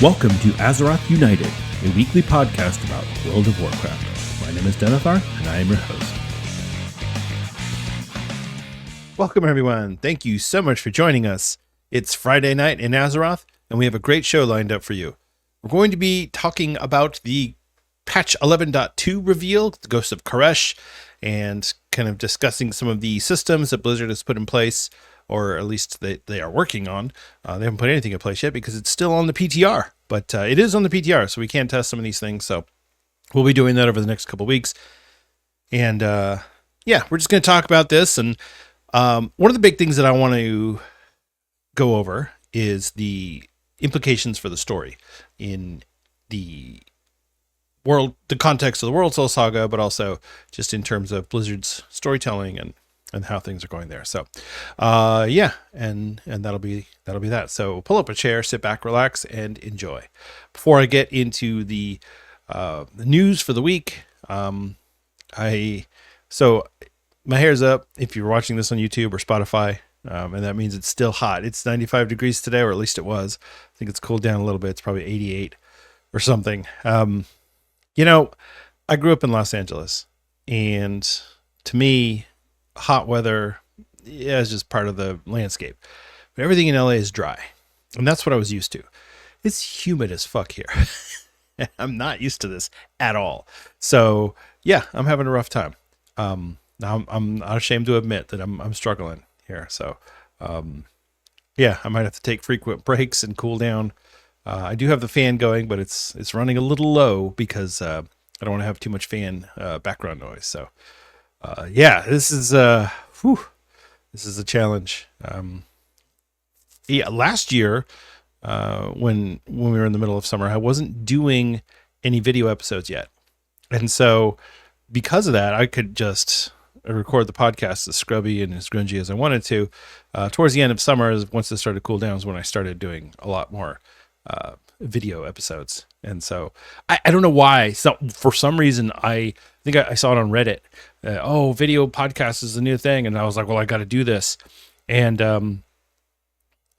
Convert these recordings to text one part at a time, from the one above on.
Welcome to Azeroth United, a weekly podcast about World of Warcraft. My name is Denethar, and I am your host. Welcome, everyone. Thank you so much for joining us. It's Friday night in Azeroth, and we have a great show lined up for you. We're going to be talking about the patch 11.2 reveal, the Ghost of Koresh, and kind of discussing some of the systems that Blizzard has put in place, or at least they are working on. They haven't put anything in place yet because it's still on the PTR, but it is on the PTR, so we can test some of these things. So we'll be doing that over the next couple weeks. And yeah, we're just going to talk about this. And one of the big things that I want to go over is the implications for the story in the world, the context of the World Soul Saga, but also just in terms of Blizzard's storytelling and how things are going there. So, yeah, and that'll be that. So pull up a chair, sit back, relax, and enjoy. Before I get into the news for the week, so my hair's up. If you're watching this on YouTube or Spotify, and that means it's still hot. It's 95 degrees today, or at least it was. I think it's cooled down a little bit. It's probably 88 or something. You know, I grew up in Los Angeles, and to me, hot weather, yeah, is just part of the landscape. But everything in LA is dry, and that's what I was used to. It's humid as fuck here. I'm not used to this at all. So yeah, I'm having a rough time. Now I'm not ashamed to admit that I'm struggling here. So yeah, I might have to take frequent breaks and cool down. I do have the fan going, but it's running a little low because I don't want to have too much fan background noise. So yeah, this is a challenge. Yeah, last year when we were in the middle of summer, I wasn't doing any video episodes yet, and so because of that, I could just record the podcast as scrubby and as grungy as I wanted to. Towards the end of summer, once it started to cool down, is when I started doing a lot more video episodes. And so I don't know why. So for some reason, I think I saw it on Reddit. Video podcast is the new thing. And I was like, well, I got to do this. And I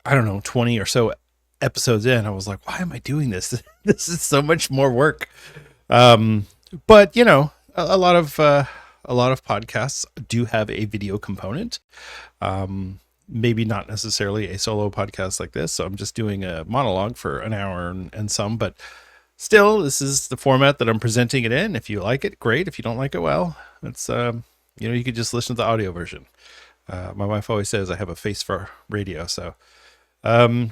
don't know, 20 or so episodes in, I was like, why am I doing this? This is so much more work. But you know, a lot of podcasts do have a video component. Maybe not necessarily a solo podcast like this. So I'm just doing a monologue for an hour and some, but still, this is the format that I'm presenting it in. If you like it, great. If you don't like it, well, it's, you could just listen to the audio version. My wife always says I have a face for radio. So, there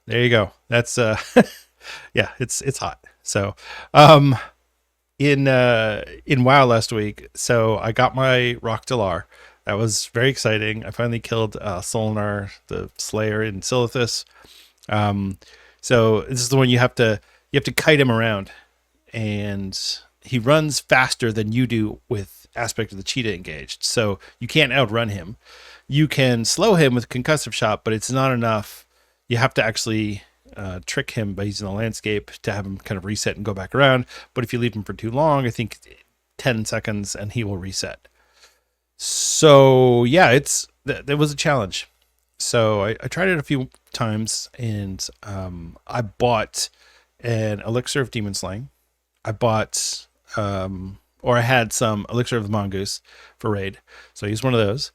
you go. That's, yeah, it's hot. So, in WoW last week, so I got my Rock Delar. That was very exciting. I finally killed Solnar, the Slayer in Xal'atath. So this is the one you have to kite him around, and he runs faster than you do with Aspect of the Cheetah engaged. So you can't outrun him. You can slow him with Concussive Shot, but it's not enough. You have to actually trick him by using the landscape to have him kind of reset and go back around. But if you leave him for too long, I think 10 seconds, and he will reset. So yeah, it was a challenge. So I tried it a few times, and I bought an Elixir of Demon Slaying. I bought, or I had some Elixir of the Mongoose for raid. So I used one of those.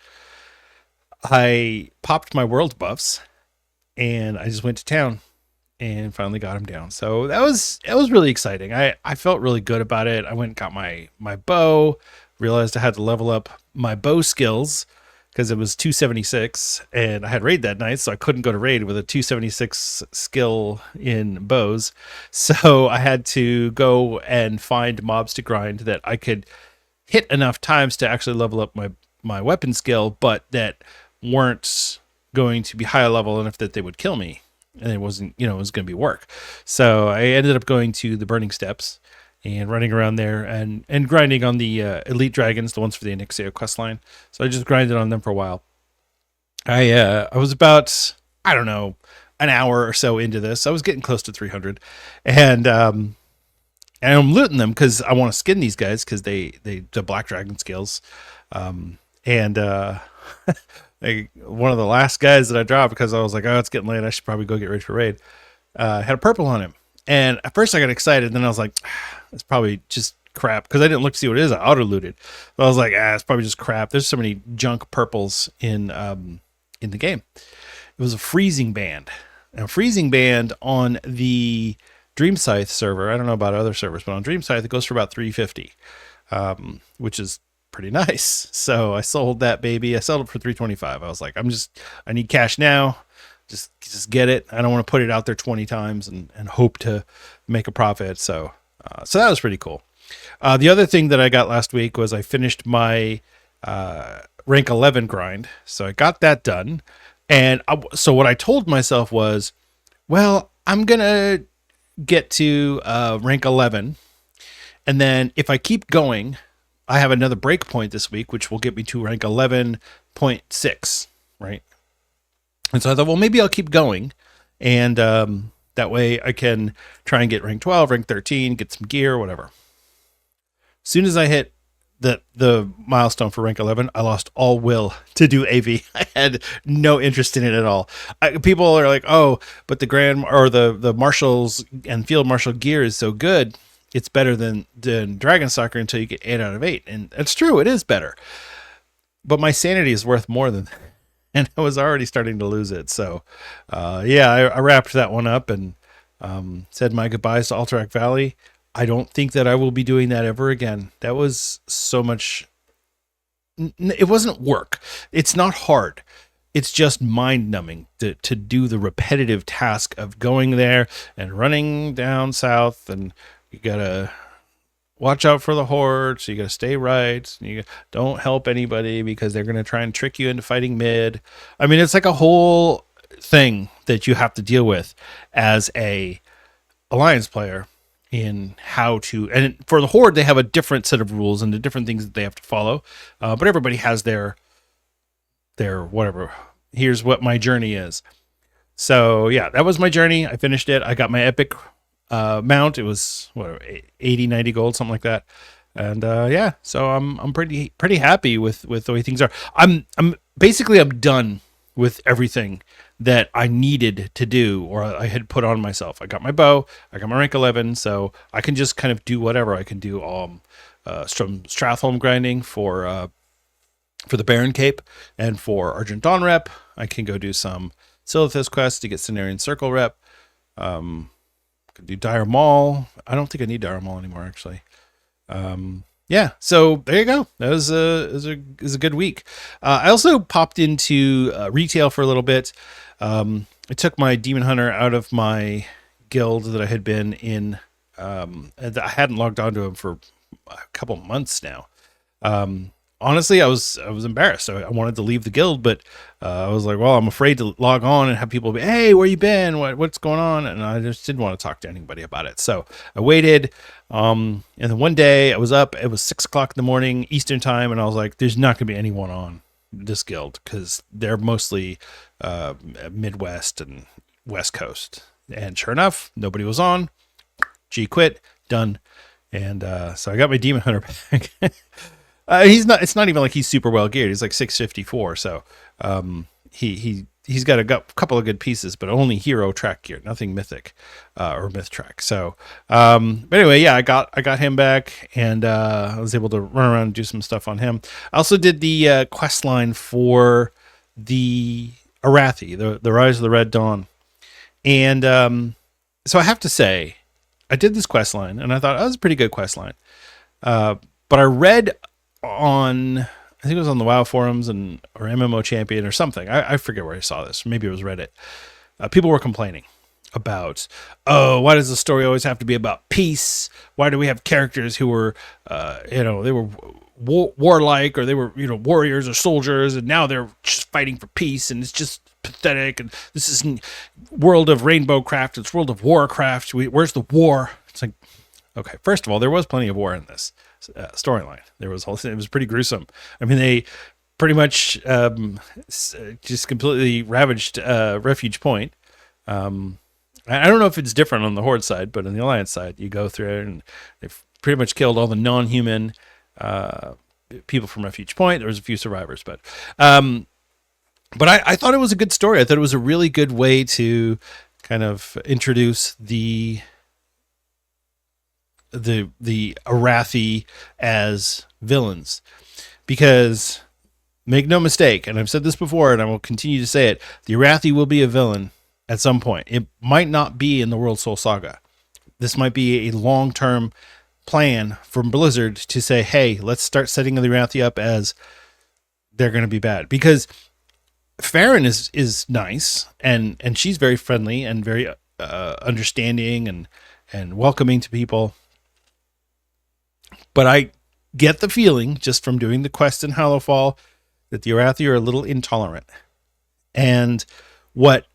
I popped my world buffs, and I just went to town and finally got him down. So that was really exciting. I felt really good about it. I went and got my bow, realized I had to level up my bow skills because it was 276, and I had raid that night, so I couldn't go to raid with a 276 skill in bows. So I had to go and find mobs to grind that I could hit enough times to actually level up my weapon skill, but that weren't going to be high level enough that they would kill me. And it wasn't, it was going to be work. So I ended up going to the Burning Steps and running around there and grinding on the elite dragons, the ones for the Onyxia questline. So I just grinded on them for a while. I was about, I don't know, an hour or so into this. I was getting close to 300, and I'm looting them because I want to skin these guys because they the black dragon skills, and one of the last guys that I dropped because I was like, oh, it's getting late, I should probably go get ready for raid. Had a purple on him, And at first I got excited, then I was like, it's probably just crap, because I didn't look to see what it is. I auto-looted. But I was like, it's probably just crap. There's so many junk purples in the game. It was a freezing band. A freezing band on the Dreamscythe server. I don't know about other servers, but on Dreamscythe it goes for about $350, which is pretty nice. So I sold that baby. I sold it for $325. I was like, I need cash now. Just get it. I don't want to put it out there 20 times and hope to make a profit. So that was pretty cool. The other thing that I got last week was I finished my rank 11 grind. So I got that done. And so what I told myself was, well, I'm going to get to rank 11. And then if I keep going, I have another breakpoint this week, which will get me to rank 11.6, right? And so I thought, well, maybe I'll keep going. And that way I can try and get rank 12, rank 13, get some gear, whatever. As soon as I hit the milestone for rank 11, I lost all will to do AV. I had no interest in it at all. People are like, oh, but the marshals and field marshal gear is so good. It's better than Dragon Stalker until you get 8 out of 8. And it's true, it is better. But my sanity is worth more than that. And I was already starting to lose it. So, I wrapped that one up and said my goodbyes to Alterac Valley. I don't think that I will be doing that ever again. That was so much. It wasn't work. It's not hard. It's just mind numbing to do the repetitive task of going there and running down south. And you got to watch out for the horde. So you got to stay right. You don't help anybody because they're going to try and trick you into fighting mid. I mean, it's like a whole thing that you have to deal with as a alliance player. In how to, and for the horde they have a different set of rules and the different things that they have to follow, but everybody has their whatever. Here's what my journey is. So yeah, that was my journey. I finished it. I got my epic mount. It was 80, 90 gold, something like that. And so I'm pretty happy with the way things are. I'm done with everything that I needed to do or I had put on myself. I got my bow, I got my rank 11, so I can just kind of do whatever. I can do some Stratholme grinding for the Baron Cape, and for Argent Dawn rep, I can go do some Xal'atath quests to get Cenarian Circle rep. Could do Dire Maul. I don't think I need Dire Maul anymore, actually. So there you go. That was a good week. I also popped into retail for a little bit. I took my Demon Hunter out of my guild that I had been in. And I hadn't logged onto him for a couple months now. Honestly, I was embarrassed. I wanted to leave the guild, but I was like, well, I'm afraid to log on and have people be, hey, where you been? What's going on? And I just didn't want to talk to anybody about it. So I waited. And then one day I was up. It was 6 o'clock in the morning Eastern time, and I was like, there's not going to be anyone on this guild because they're mostly Midwest and West Coast. And sure enough, nobody was on. G quit. Done. And so I got my Demon Hunter back. It's not even like he's super well geared. He's like 654. So he's got a couple of good pieces, but only hero track gear, nothing mythic or myth track. So but anyway, yeah, I got him back, and I was able to run around and do some stuff on him. I also did the quest line for the Arathi, the Rise of the Red Dawn. And so I have to say, I did this quest line, and I thought, was a pretty good quest line. But I read on, I think it was on the WoW forums or MMO Champion or something. I forget where I saw this. Maybe it was Reddit. People were complaining about, why does the story always have to be about peace? Why do we have characters who were, they were warlike, or they were, warriors or soldiers, and now they're just fighting for peace, and it's just pathetic. And this isn't World of Rainbow Craft, it's World of Warcraft. Where's the war? It's like, okay, first of all, there was plenty of war in this storyline. It was pretty gruesome. I mean, they pretty much just completely ravaged Refuge Point. I don't know if it's different on the Horde side, but on the Alliance side, you go through it and they've pretty much killed all the non-human people from Refuge Point. There was a few survivors, but I thought it was a good story. I thought it was a really good way to kind of introduce the the Arathi as villains, because make no mistake, and I've said this before and I will continue to say it, the Arathi will be a villain at some point. It might not be in the World Soul Saga. This might be a long-term plan from Blizzard to say, hey, let's start setting the Arathi up as they're going to be bad. Because Farron is nice, and she's very friendly and very understanding and welcoming to people. But I get the feeling, just from doing the quest in Hallowfall, that the Arathi are a little intolerant. And what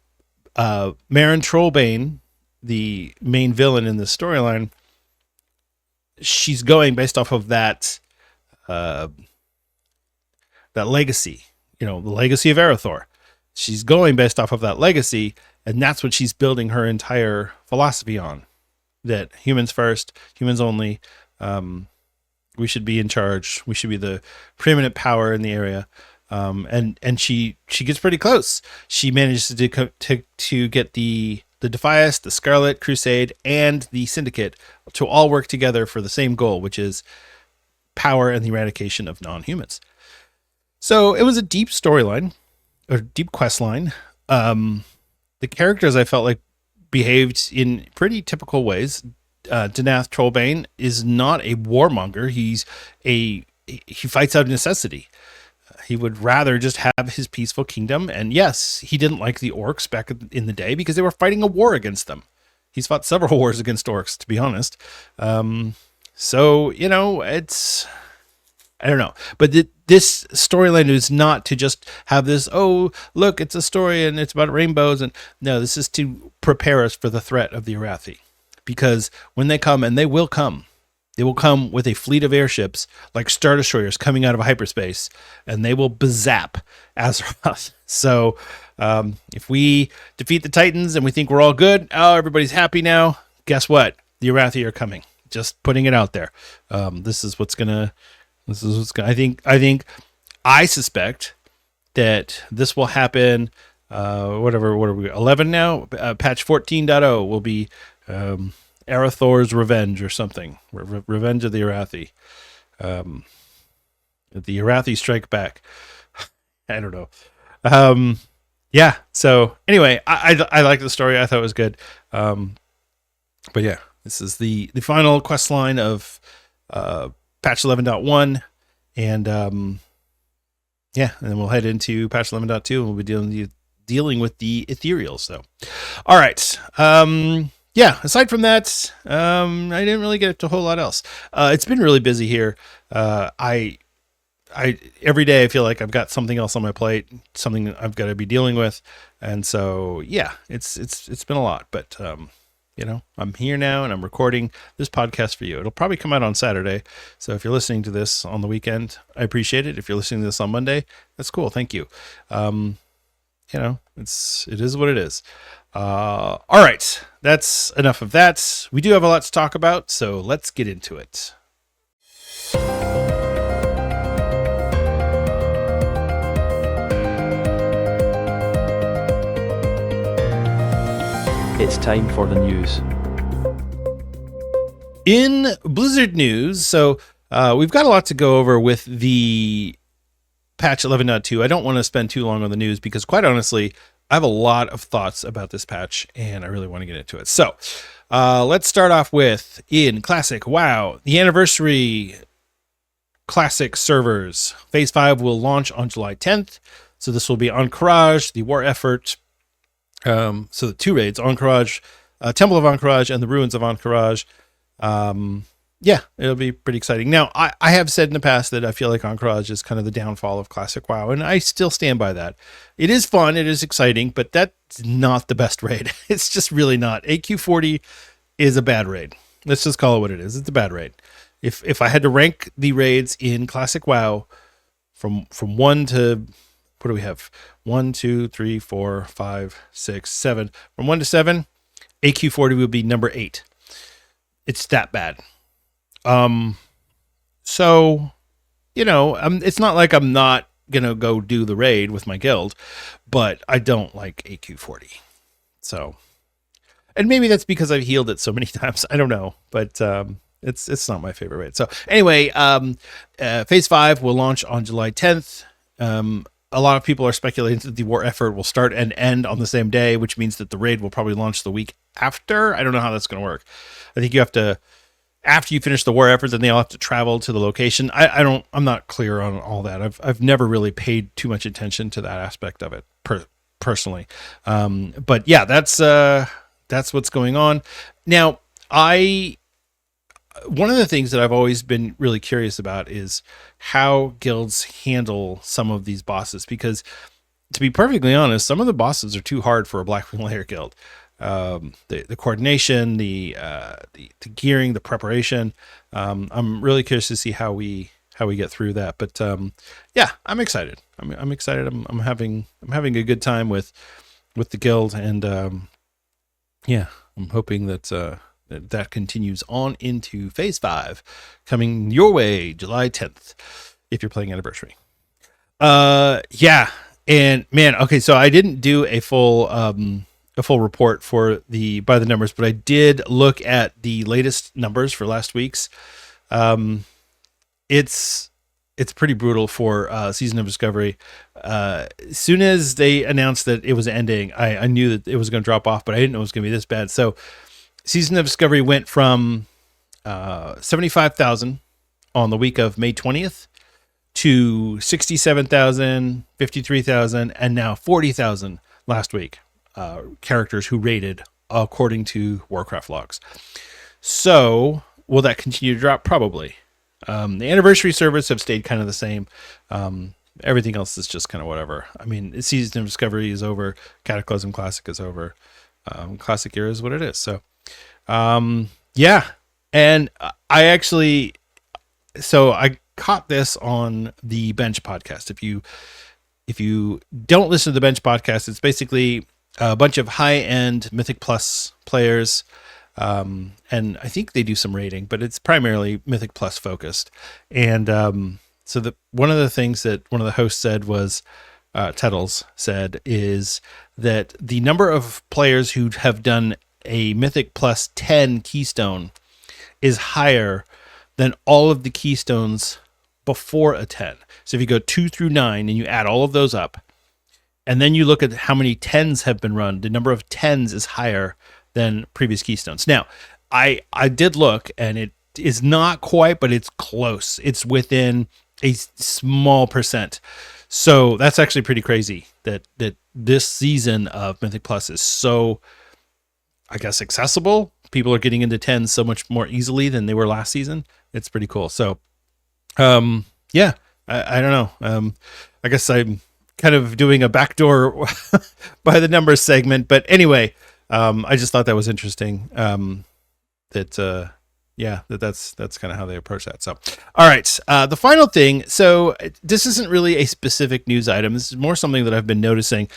Maren Trollbane, the main villain in this storyline, she's going based off of that legacy, the legacy of Arathor. She's going based off of that legacy, and that's what she's building her entire philosophy on. That humans first, humans only. We should be in charge. We should be the preeminent power in the area. And she gets pretty close. She manages to get the Defias, the Scarlet Crusade, and the Syndicate to all work together for the same goal, which is power and the eradication of non-humans. So it was a deep storyline, or deep quest line. The characters, I felt like, behaved in pretty typical ways. Denethar Trollbane is not a warmonger. He fights out of necessity. He would rather just have his peaceful kingdom. And yes, he didn't like the orcs back in the day because they were fighting a war against them. He's fought several wars against orcs, to be honest. So, it's, I don't know. But this storyline is not to just have this, oh, look, it's a story and it's about rainbows. And no, this is to prepare us for the threat of the Arathi. Because when they come, and they will come with a fleet of airships like Star Destroyers coming out of hyperspace, and they will bazap Azeroth. So if we defeat the Titans and we think we're all good, everybody's happy now, guess what? The Arathi are coming. Just putting it out there. This is what's gonna. I suspect that this will happen. What are we? 11 now. Patch 14.0 will be. Arathor's Revenge or something. Revenge of the Arathi. The Arathi Strike Back. I don't know. Yeah. So anyway, I like the story. I thought it was good. But yeah, this is the final quest line of patch 11.1. And yeah, and then we'll head into patch 11.2 and we'll be dealing with the ethereals. So, all right. Yeah, aside from that, I didn't really get to a whole lot else. It's been really busy here. I every day I feel like I've got something else on my plate, something I've got to be dealing with. And so, yeah, it's been a lot, but I'm here now and I'm recording this podcast for you. It'll probably come out on Saturday. So if you're listening to this on the weekend, I appreciate it. If you're listening to this on Monday, that's cool. Thank you. It is what it is. All right, that's enough of that. We do have a lot to talk about, so let's get into it. It's time for the news. In Blizzard news, so we've got a lot to go over with the patch 11.2. I don't want to spend too long on the news because, quite honestly, I have a lot of thoughts about this patch, and I really want to get into it. So let's start off with, in Classic WoW, the Anniversary Classic servers. Phase 5 will launch on July 10th. So this will be Encourage, the War Effort. So the two raids, Encourage, Temple of Encourage, and the Ruins of Encourage. Yeah, it'll be pretty exciting. Now, I have said in the past that I feel like Encourage is kind of the downfall of Classic WoW, and I still stand by that. It is fun, it is exciting, but that's not the best raid. It's just really not. AQ40 is a bad raid. Let's just call it what it is. It's a bad raid. If I had to rank the raids in Classic WoW from 1 to, what do we have? 1, 2, 3, 4, 5, 6, 7. From 1 to 7, AQ40 would be number 8. It's that bad. So, it's not like I'm not going to go do the raid with my guild, but I don't like AQ40. So, and maybe that's because I've healed it so many times. I don't know, but, It's not my favorite raid. So anyway, Phase 5 will launch on July 10th. A lot of people are speculating that the war effort will start and end on the same day, which means that the raid will probably launch the week after. I don't know how that's going to work. I think you have to, after you finish the war effort, then they all have to travel to the location. I'm not clear on all that. I've never really paid too much attention to that aspect of it personally. But yeah, that's what's going on. Now, one of the things that I've always been really curious about is how guilds handle some of these bosses, because to be perfectly honest, some of the bosses are too hard for a Blackwing Lair guild. The coordination, the gearing, the preparation. I'm really curious to see how we get through that. But yeah, I'm excited. I'm excited. I'm having a good time with the guild, and yeah, I'm hoping that continues on into Phase 5, coming your way July 10th, if you're playing Anniversary. Yeah, and man, okay, so I didn't do a full report for by the numbers, but I did look at the latest numbers for last week's. It's pretty brutal for Season of Discovery. As soon as they announced that it was ending, I knew that it was going to drop off, but I didn't know it was going to be this bad. So Season of Discovery went from 75,000 on the week of May 20th to 67,000, 53,000, and now 40,000 last week. Characters who rated according to Warcraft logs. So will that continue to drop? Probably. The Anniversary servers have stayed kind of the same. Everything else is just kind of whatever. I mean, Season of Discovery is over. Cataclysm Classic is over. Classic Era is what it is. So yeah, and I caught this on the Bench podcast. If you don't listen to the Bench podcast, it's basically a bunch of high-end Mythic Plus players, and I think they do some rating, but it's primarily Mythic Plus focused. And so one of the things that one of the hosts said was, Tettles said, is that the number of players who have done a Mythic Plus 10 keystone is higher than all of the keystones before a 10. So if you go 2 through 9 and you add all of those up, and then you look at how many 10s have been run, the number of 10s is higher than previous keystones. Now, I did look, and it is not quite, but it's close. It's within a small percent. So that's actually pretty crazy that this season of Mythic Plus is so, I guess, accessible. People are getting into 10s so much more easily than they were last season. It's pretty cool. So, yeah, I don't know. I guess I'm kind of doing a backdoor by the numbers segment, but anyway, I just thought that was interesting. That's kind of how they approach that. So, all right. The final thing. So this isn't really a specific news item. This is more something that I've been noticing.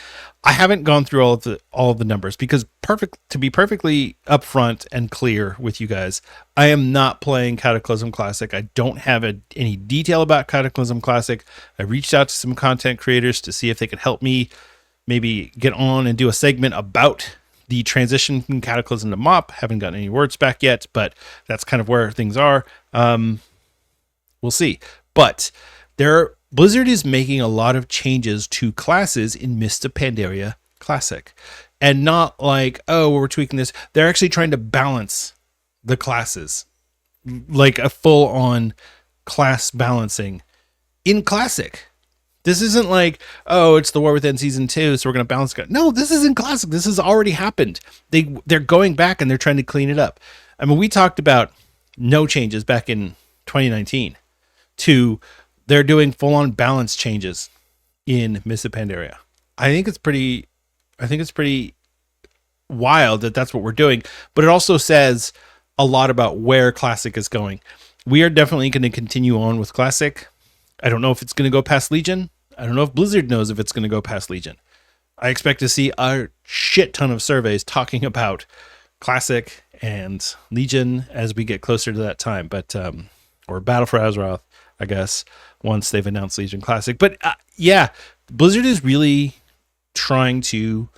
I haven't gone through all of the numbers because to be perfectly upfront and clear with you guys, I am not playing Cataclysm Classic. I don't have any detail about Cataclysm Classic. I reached out to some content creators to see if they could help me maybe get on and do a segment about the transition from Cataclysm to MOP. Haven't gotten any words back yet, but that's kind of where things are. We'll see. But Blizzard is making a lot of changes to classes in Mists of Pandaria Classic. And not like, oh, we're tweaking this. They're actually trying to balance the classes. Like a full-on class balancing in Classic. This isn't like, oh, it's the War Within Season 2, so we're going to balance it. No, this isn't Classic. This has already happened. They're going back and they're trying to clean it up. I mean, we talked about no changes back in 2019 to they're doing full-on balance changes in Mists of Pandaria. I think it's pretty wild that that's what we're doing, but it also says a lot about where Classic is going. We are definitely going to continue on with Classic. I don't know if it's going to go past Legion. I don't know if Blizzard knows if it's going to go past Legion. I expect to see a shit ton of surveys talking about Classic and Legion as we get closer to that time, but or Battle for Azeroth, I guess, once they've announced Legion Classic. But yeah, Blizzard is really trying to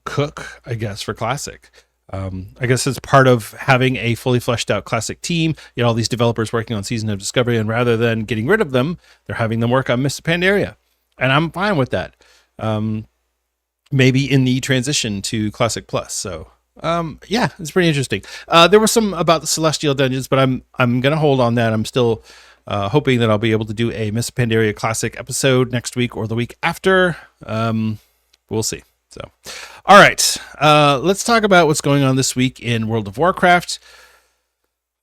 cook, I guess, for Classic. I guess it's part of having a fully fleshed out classic team. You know, all these developers working on Season of Discovery, and rather than getting rid of them, they're having them work on Mists of Pandaria, and I'm fine with that. Maybe in the transition to Classic Plus. So, yeah, it's pretty interesting. There was some about the Celestial Dungeons, but I'm gonna hold on that. I'm still hoping that I'll be able to do a Mists of Pandaria Classic episode next week or the week after. We'll see. So, all right, let's talk about what's going on this week in World of Warcraft.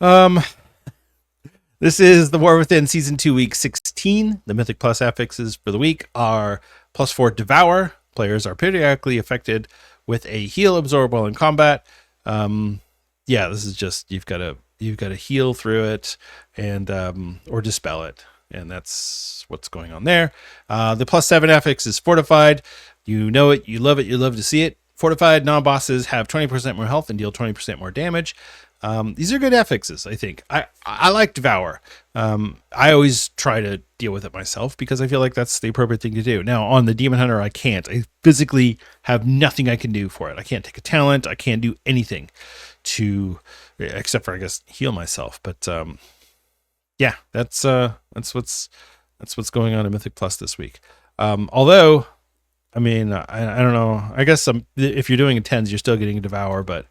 This is the War Within Season 2, Week 16. The Mythic Plus affixes for the week are +4 Devour. Players are periodically affected with a heal absorb while in combat. Yeah, this is just you've got to heal through it and or dispel it, and that's what's going on there. The +7 affix is Fortified. You know it, you love to see it. Fortified non-bosses have 20% more health and deal 20% more damage. These are good affixes, I think. I like Devour. I always try to deal with it myself because I feel like that's the appropriate thing to do. Now, on the Demon Hunter, I can't. I physically have nothing I can do for it. I can't take a talent. I can't do anything except for, I guess, heal myself. But yeah, that's what's going on in Mythic Plus this week. Although, I mean, I don't know. I guess if you're doing a 10s, you're still getting a Devour, but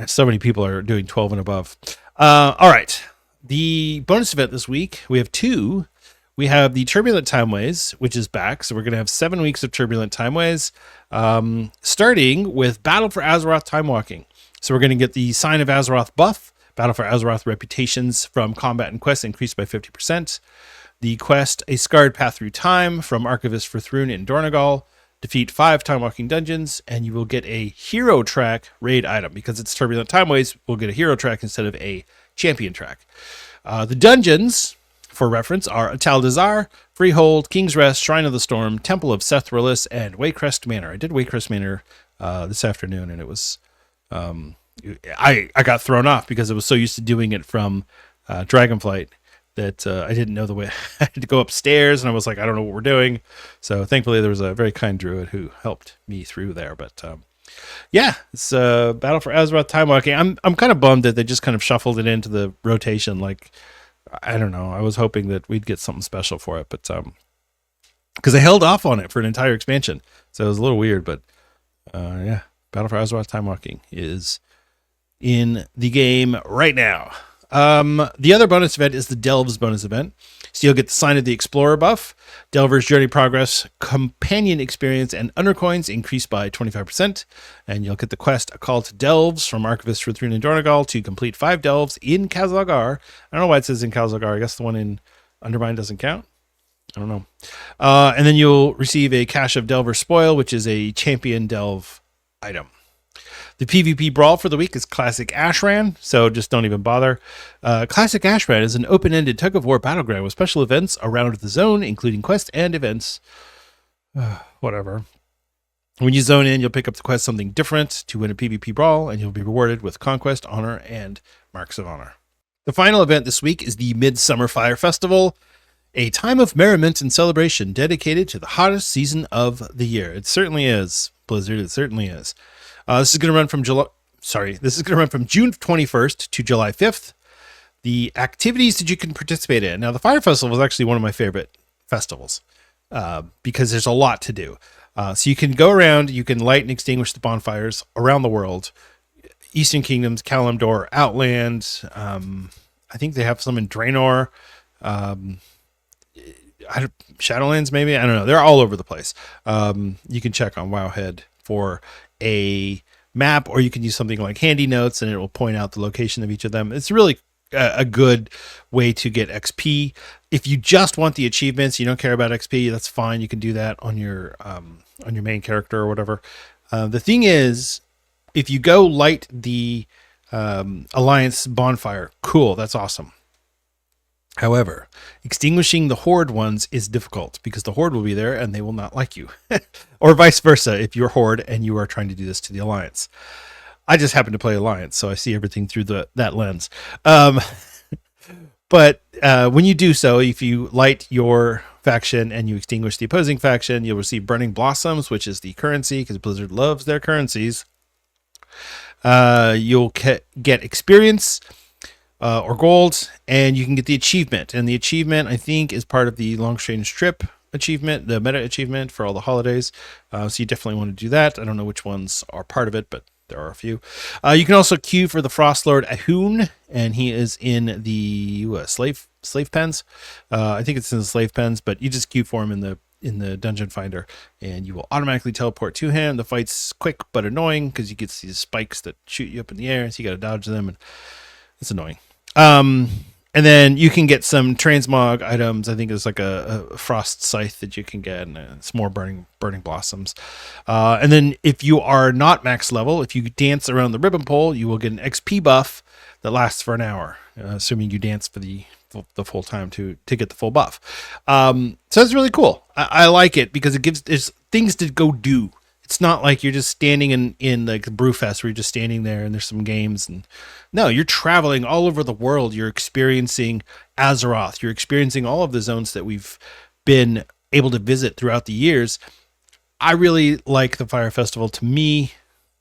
so many people are doing 12 and above. All right. The bonus event this week, we have two. We have the Turbulent Timeways, which is back. So we're going to have 7 weeks of Turbulent Timeways, starting with Battle for Azeroth Time Walking. So we're going to get the Sign of Azeroth buff. Battle for Azeroth reputations from combat and quests increased by 50%. The quest, A Scarred Path Through Time from Archivist for Thrune in Dornogal. Defeat 5 Time Walking dungeons, and you will get a hero track raid item. Because it's Turbulent Timeways, we'll get a hero track instead of a champion track. The dungeons, for reference, are Atal Dazar, Freehold, King's Rest, Shrine of the Storm, Temple of Sethralus, and Waycrest Manor. I did Waycrest Manor this afternoon, and it was... I got thrown off because I was so used to doing it from Dragonflight that I didn't know the way. I had to go upstairs, and I was like, I don't know what we're doing. So thankfully, there was a very kind druid who helped me through there. But yeah, it's Battle for Azeroth Time Walking. I'm kind of bummed that they just kind of shuffled it into the rotation. Like, I don't know. I was hoping that we'd get something special for it, but because they held off on it for an entire expansion, so it was a little weird. But yeah, Battle for Azeroth Time Walking is in the game right now. The other bonus event is the Delves bonus event. So you'll get the Sign of the Explorer buff, Delver's Journey Progress, Companion Experience, and Undercoins increased by 25%. And you'll get the quest, A Call to Delves from Archivist for Thrune and Dornogal to complete 5 Delves in Khazalgar. I don't know why it says in Khazalgar. I guess the one in Undermine doesn't count. I don't know. And then you'll receive a Cache of Delver Spoil, which is a champion Delve item. The PvP brawl for the week is Classic Ashran, so just don't even bother. Classic Ashran is an open-ended tug-of-war battleground with special events around the zone, including quests and events. Whatever. When you zone in, you'll pick up the quest Something Different to win a PvP brawl, and you'll be rewarded with Conquest, Honor, and Marks of Honor. The final event this week is the Midsummer Fire Festival, a time of merriment and celebration dedicated to the hottest season of the year. It certainly is, Blizzard. It certainly is. This is going to run from June 21st to July 5th. The activities that you can participate in. Now, the Fire Festival is actually one of my favorite festivals because there's a lot to do. So you can go around, you can light and extinguish the bonfires around the world. Eastern Kingdoms, Kalimdor, Outland. I think they have some in Draenor. Shadowlands, maybe? I don't know. They're all over the place. You can check on Wowhead for a map, or you can use something like Handy Notes and it will point out the location of each of them. It's really a good way to get XP. If you just want the achievements, you don't care about XP, that's fine. You can do that on your main character or whatever. The thing is, if you go light the Alliance bonfire, cool, that's awesome. However, extinguishing the Horde ones is difficult because the Horde will be there and they will not like you. Or vice versa if you're Horde and you are trying to do this to the Alliance. I just happen to play Alliance, so I see everything through that lens. But when you do so, if you light your faction and you extinguish the opposing faction, you'll receive Burning Blossoms, which is the currency, because Blizzard loves their currencies. You'll get experience or gold, and you can get the achievement. And the achievement, I think, is part of the long strange trip achievement, the meta achievement for all the holidays. So you definitely want to do that. I don't know which ones are part of it, but there are a few. You can also queue for the Frost Lord Ahun, and he is in the slave pens. I think it's in the slave pens, but you just queue for him in the dungeon finder, and you will automatically teleport to him. The fight's quick but annoying because you get these spikes that shoot you up in the air, so you got to dodge them, and it's annoying. And then you can get some transmog items. I think it's like a frost scythe that you can get, and it's more burning blossoms. And then if you are not max level, if you dance around the ribbon pole, you will get an XP buff that lasts for an hour, assuming you dance for the full time to get the full buff. So it's really cool. I like it because there's things to go do. It's not like you're just standing in like the Brewfest where you're just standing there and there's some games. And no, you're traveling all over the world. You're experiencing Azeroth. You're experiencing all of the zones that we've been able to visit throughout the years. I really like the Fire Festival. To me,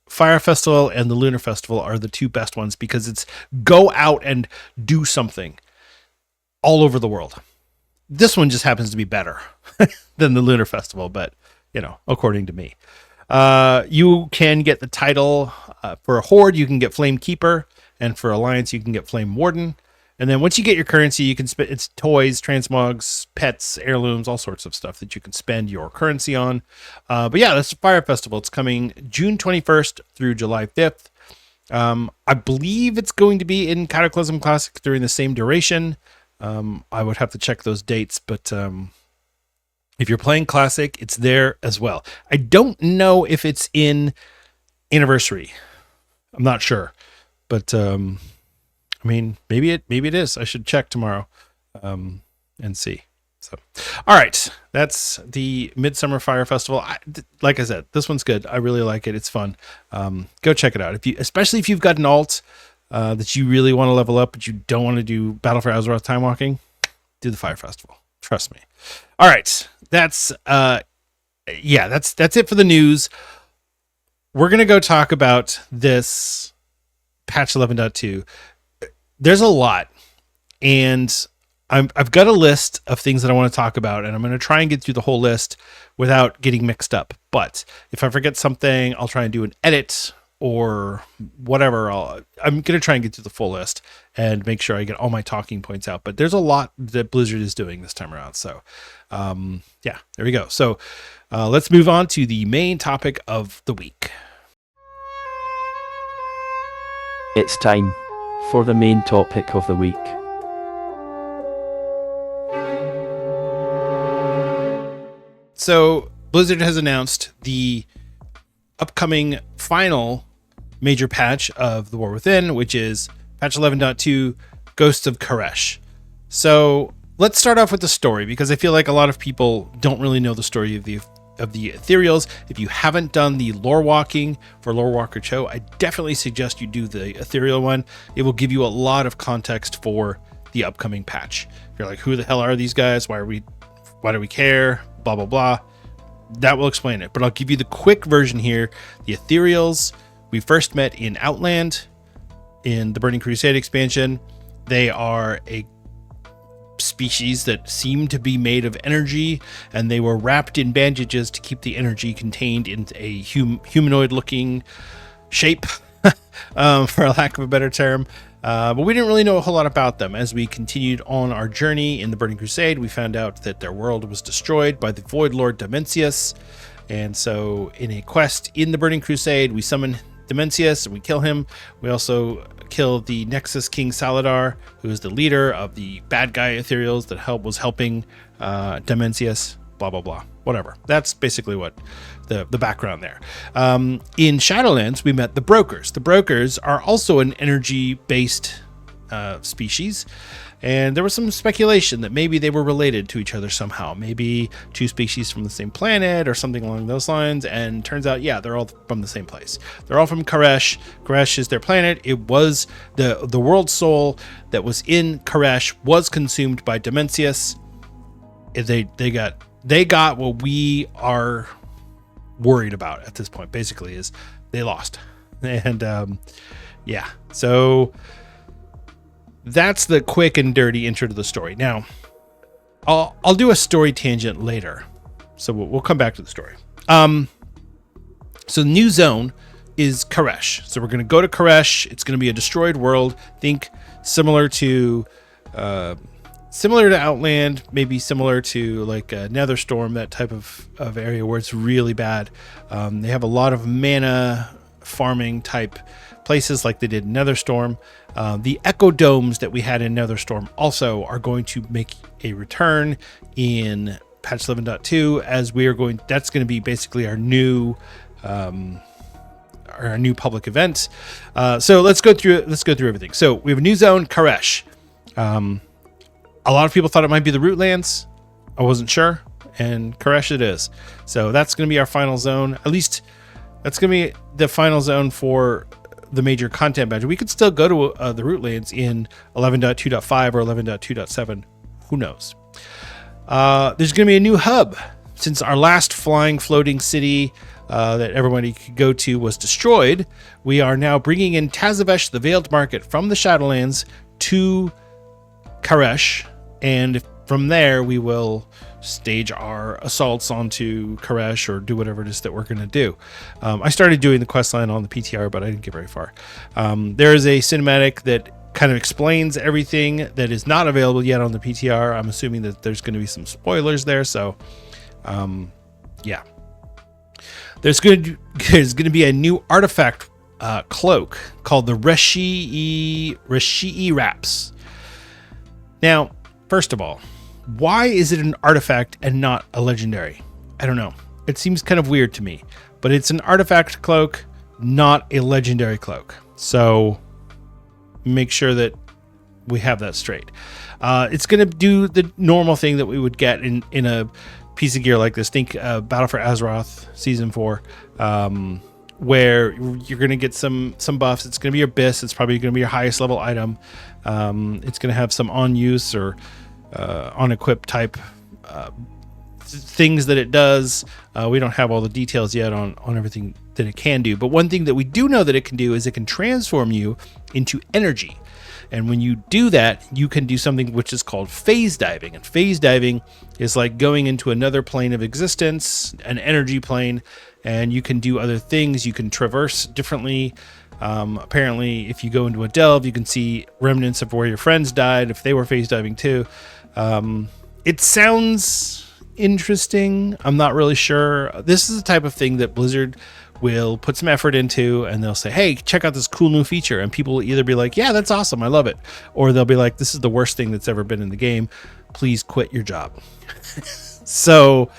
Fire Festival and the Lunar Festival are the two best ones because it's go out and do something all over the world. This one just happens to be better than the Lunar Festival, but according to me. You can get the title for a Horde. You can get Flame Keeper, and for Alliance, you can get Flame Warden. And then once you get your currency, you can spend it's toys, transmogs, pets, heirlooms, all sorts of stuff that you can spend your currency on. But yeah, that's the Fire Festival. It's coming June 21st through July 5th. I believe it's going to be in Cataclysm Classic during the same duration. I would have to check those dates, but if you're playing Classic, it's there as well. I don't know if it's in Anniversary. I'm not sure, but maybe it is. I should check tomorrow and see. So, all right, that's the Midsummer Fire Festival. Like I said, this one's good. I really like it. It's fun. Go check it out. Especially if you've got an alt that you really want to level up, but you don't want to do Battle for Azeroth Time Walking, do the Fire Festival. Trust me. All right, that's it for the news. We're gonna go talk about this patch 11.2. There's a lot, and I've got a list of things that I want to talk about, and I'm going to try and get through the whole list without getting mixed up. But if I forget something, I'll try and do an edit or whatever. I'm going to try and get through the full list and make sure I get all my talking points out. But there's a lot that Blizzard is doing this time around. So, there we go. So let's move on to the main topic of the week. It's time for the main topic of the week. So Blizzard has announced the upcoming final major patch of The War Within, which is patch 11.2 Ghosts of Koresh. So let's start off with the story, because I feel like a lot of people don't really know the story of the Ethereals. If you haven't done the lore walking for Lore Walker Cho, I definitely suggest you do the Ethereal one. It will give you a lot of context for the upcoming patch. You're like, who the hell are these guys? Why do we care? Blah, blah, blah. That will explain it. But I'll give you the quick version here. The Ethereals, we first met in Outland in the Burning Crusade expansion. They are a species that seem to be made of energy, and they were wrapped in bandages to keep the energy contained in a humanoid looking shape, for a lack of a better term. But we didn't really know a whole lot about them. As we continued on our journey in the Burning Crusade, we found out that their world was destroyed by the Void Lord Dimensius. And so in a quest in the Burning Crusade, we summon Dimensius and we kill him. We also kill the Nexus King Saladar, who is the leader of the bad guy Ethereals that was helping Dimensius, blah, blah, blah, whatever. That's basically what the background there. In Shadowlands, we met the Brokers. The Brokers are also an energy-based species, and there was some speculation that maybe they were related to each other somehow, maybe two species from the same planet or something along those lines. And turns out, yeah, they're all from the same place. They're all from Koresh. Koresh is their planet. It was the world soul that was in Koresh was consumed by Dimensius. They got what we are worried about at this point. Basically, is they lost. And yeah, so that's the quick and dirty intro to the story. Now, I'll do a story tangent later, so we'll come back to the story. So the new zone is Koresh. So we're going to go to Koresh. It's going to be a destroyed world. Think similar to Outland, maybe similar to like Netherstorm, that type of area where it's really bad. They have a lot of mana farming type places like they did in Netherstorm. The Echo Domes that we had in Netherstorm also are going to make a return in patch 11.2, as we are going. That's going to be basically our new public event. So let's go through everything. So we have a new zone, Koresh. A lot of people thought it might be the Rootlands. I wasn't sure, and Koresh it is. So that's going to be our final zone. At least that's going to be the final zone for the major content badge. We could still go to the Rootlands in 11.2.5 or 11.2.7. Who knows? There's going to be a new hub. Since our last flying floating city that everybody could go to was destroyed, we are now bringing in Tazavesh, the Veiled Market, from the Shadowlands to Koresh, and from there we will stage our assaults onto Koresh or do whatever it is that we're going to do. I started doing the questline on the PTR, but I didn't get very far. There is a cinematic that kind of explains everything that is not available yet on the PTR. I'm assuming that there's going to be some spoilers there, so yeah. There's going to be a new artifact cloak called the Reshii Wraps. Now, first of all, why is it an artifact and not a legendary? I don't know. It seems kind of weird to me, but it's an artifact cloak, not a legendary cloak. So make sure that we have that straight. It's going to do the normal thing that we would get in a piece of gear like this. Think Battle for Azeroth Season 4, where you're going to get some buffs. It's going to be your BIS. It's probably going to be your highest level item. It's going to have some on-use or on-equip type things that it does. We don't have all the details yet on everything that it can do. But one thing that we do know that it can do is it can transform you into energy. And when you do that, you can do something which is called phase diving. And phase diving is like going into another plane of existence, an energy plane, and you can do other things. You can traverse differently. Apparently, if you go into a delve, you can see remnants of where your friends died, if they were phase diving too. It sounds interesting. I'm not really sure. This is the type of thing that Blizzard will put some effort into, and they'll say, hey, check out this cool new feature, and people will either be like, yeah, that's awesome, I love it, or they'll be like, this is the worst thing that's ever been in the game, please quit your job. So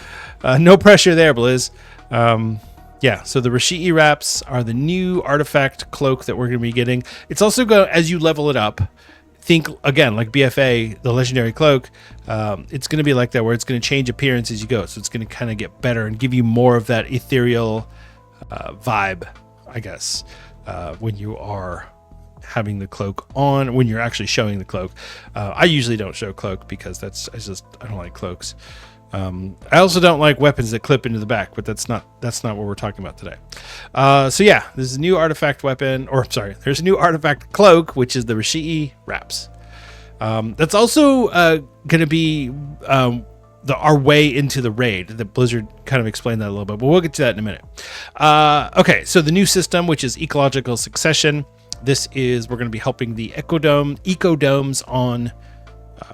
no pressure there, Blizz. Yeah, so the Reshii Wraps are the new artifact cloak that we're going to be getting. It's also going, as you level it up, think again like BFA, the legendary cloak. It's going to be like that, where it's going to change appearance as you go, so it's going to kind of get better and give you more of that ethereal vibe, I guess, when you are having the cloak on, when you're actually showing the cloak. I usually don't show cloak because I don't like cloaks. I also don't like weapons that clip into the back, but that's not what we're talking about today. So yeah, there's a new artifact weapon, or sorry, there's a new artifact cloak, which is the Reshii Wraps. That's also going to be our way into the raid. The Blizzard kind of explained that a little bit, but we'll get to that in a minute. Okay, so the new system, which is ecological succession. This is, we're going to be helping the ecodomes on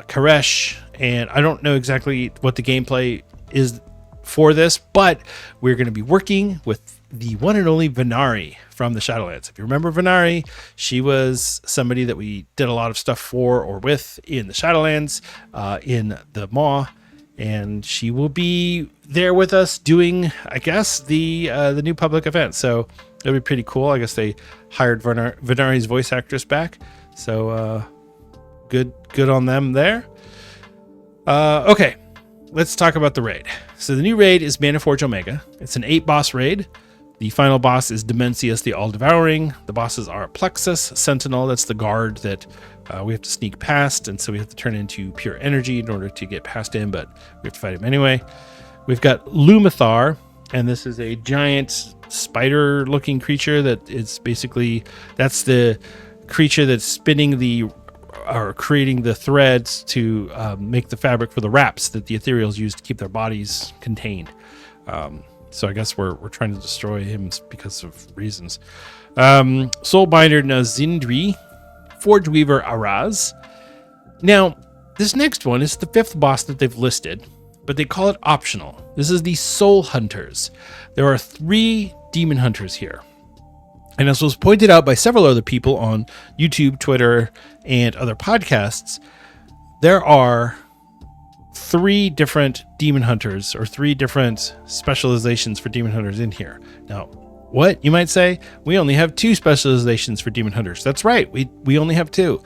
Koresh, and I don't know exactly what the gameplay is for this, but we're going to be working with the one and only Venari from the Shadowlands. If you remember Venari, she was somebody that we did a lot of stuff for or with in the Shadowlands, in the Maw, and she will be there with us doing, I guess, the new public event. So it'll be pretty cool. I guess they hired Venari's voice actress back, so good on them there. Okay, let's talk about the raid. So the new raid is Manaforge Omega. It's an 8-boss raid. The final boss is Demencius the All-Devouring. The bosses are Plexus, Sentinel, that's the guard that we have to sneak past, and so we have to turn into pure energy in order to get past him, but we have to fight him anyway. We've got Lumathar, and this is a giant spider-looking creature that is basically, that's the creature that's spinning or creating the threads to make the fabric for the wraps that the ethereals use to keep their bodies contained. So I guess we're trying to destroy him because of reasons. Soulbinder Nazindri, Forge Weaver Araz. Now, this next one is the 5th boss that they've listed, but they call it optional. This is the Soul Hunters. There are 3 demon hunters here. And as was pointed out by several other people on YouTube, Twitter, and other podcasts, there are 3 different demon hunters, or 3 different specializations for demon hunters in here. Now, what, you might say? We only have 2 specializations for demon hunters. That's right, we only have 2.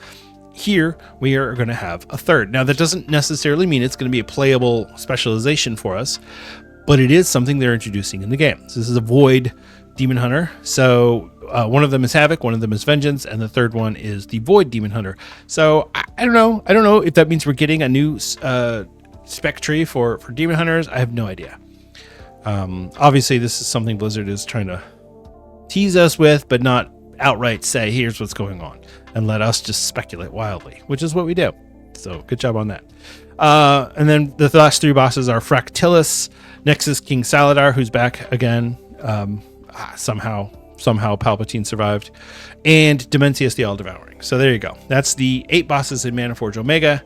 Here, we are going to have a 3rd. Now, that doesn't necessarily mean it's going to be a playable specialization for us, but it is something they're introducing in the game. So this is a Void Demon Hunter. So one of them is Havoc, one of them is Vengeance, and the 3rd one is the Void Demon Hunter. So I don't know. I don't know if that means we're getting a new spec tree for Demon Hunters. I have no idea. Obviously, this is something Blizzard is trying to tease us with, but not outright say, here's what's going on, and let us just speculate wildly, which is what we do. So good job on that. And then the last 3 bosses are Fractilis, Nexus King Xal'atath, who's back again. Somehow Palpatine survived, and Dementius the All-Devouring. So there you go. That's the 8 bosses in Manaforge Omega.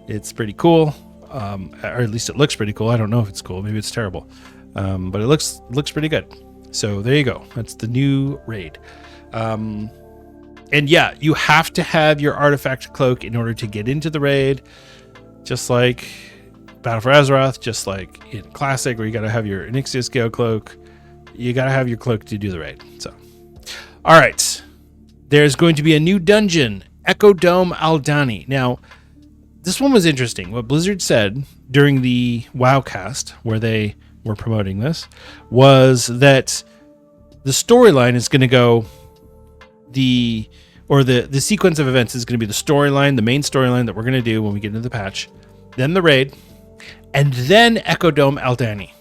It's pretty cool, or at least it looks pretty cool. I don't know if it's cool. Maybe it's terrible, but it looks pretty good. So there you go. That's the new raid. And yeah, you have to have your artifact cloak in order to get into the raid, just like Battle for Azeroth, just like in Classic, where you got to have your Onyxia Scale cloak. You got to have your cloak to do the raid. So, all right, there's going to be a new dungeon, Echo Dome Aldani. Now, this one was interesting. What Blizzard said during the WoWcast, where they were promoting this, was that the storyline is going to go the sequence of events is going to be the storyline, the main storyline that we're going to do when we get into the patch, then the raid, and then Echo Dome Aldani.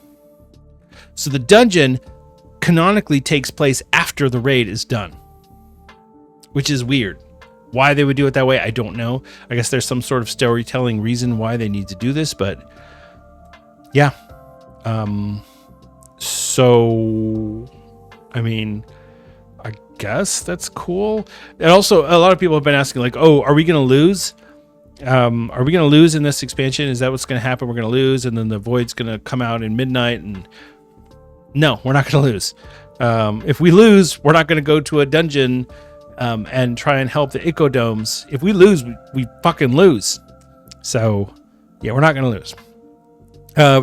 So the dungeon canonically takes place after the raid is done, which is weird. Why they would do it that way, I don't know. I guess there's some sort of storytelling reason why they need to do this, but yeah. So, I mean, I guess that's cool. And also, a lot of people have been asking, like, oh, are we going to lose? Are we going to lose in this expansion? Is that what's going to happen? We're going to lose, and then the Void's going to come out in midnight, and no, we're not going to lose. If we lose, we're not going to go to a dungeon and try and help the Ecodomes. If we lose, we fucking lose. So, yeah, we're not going to lose.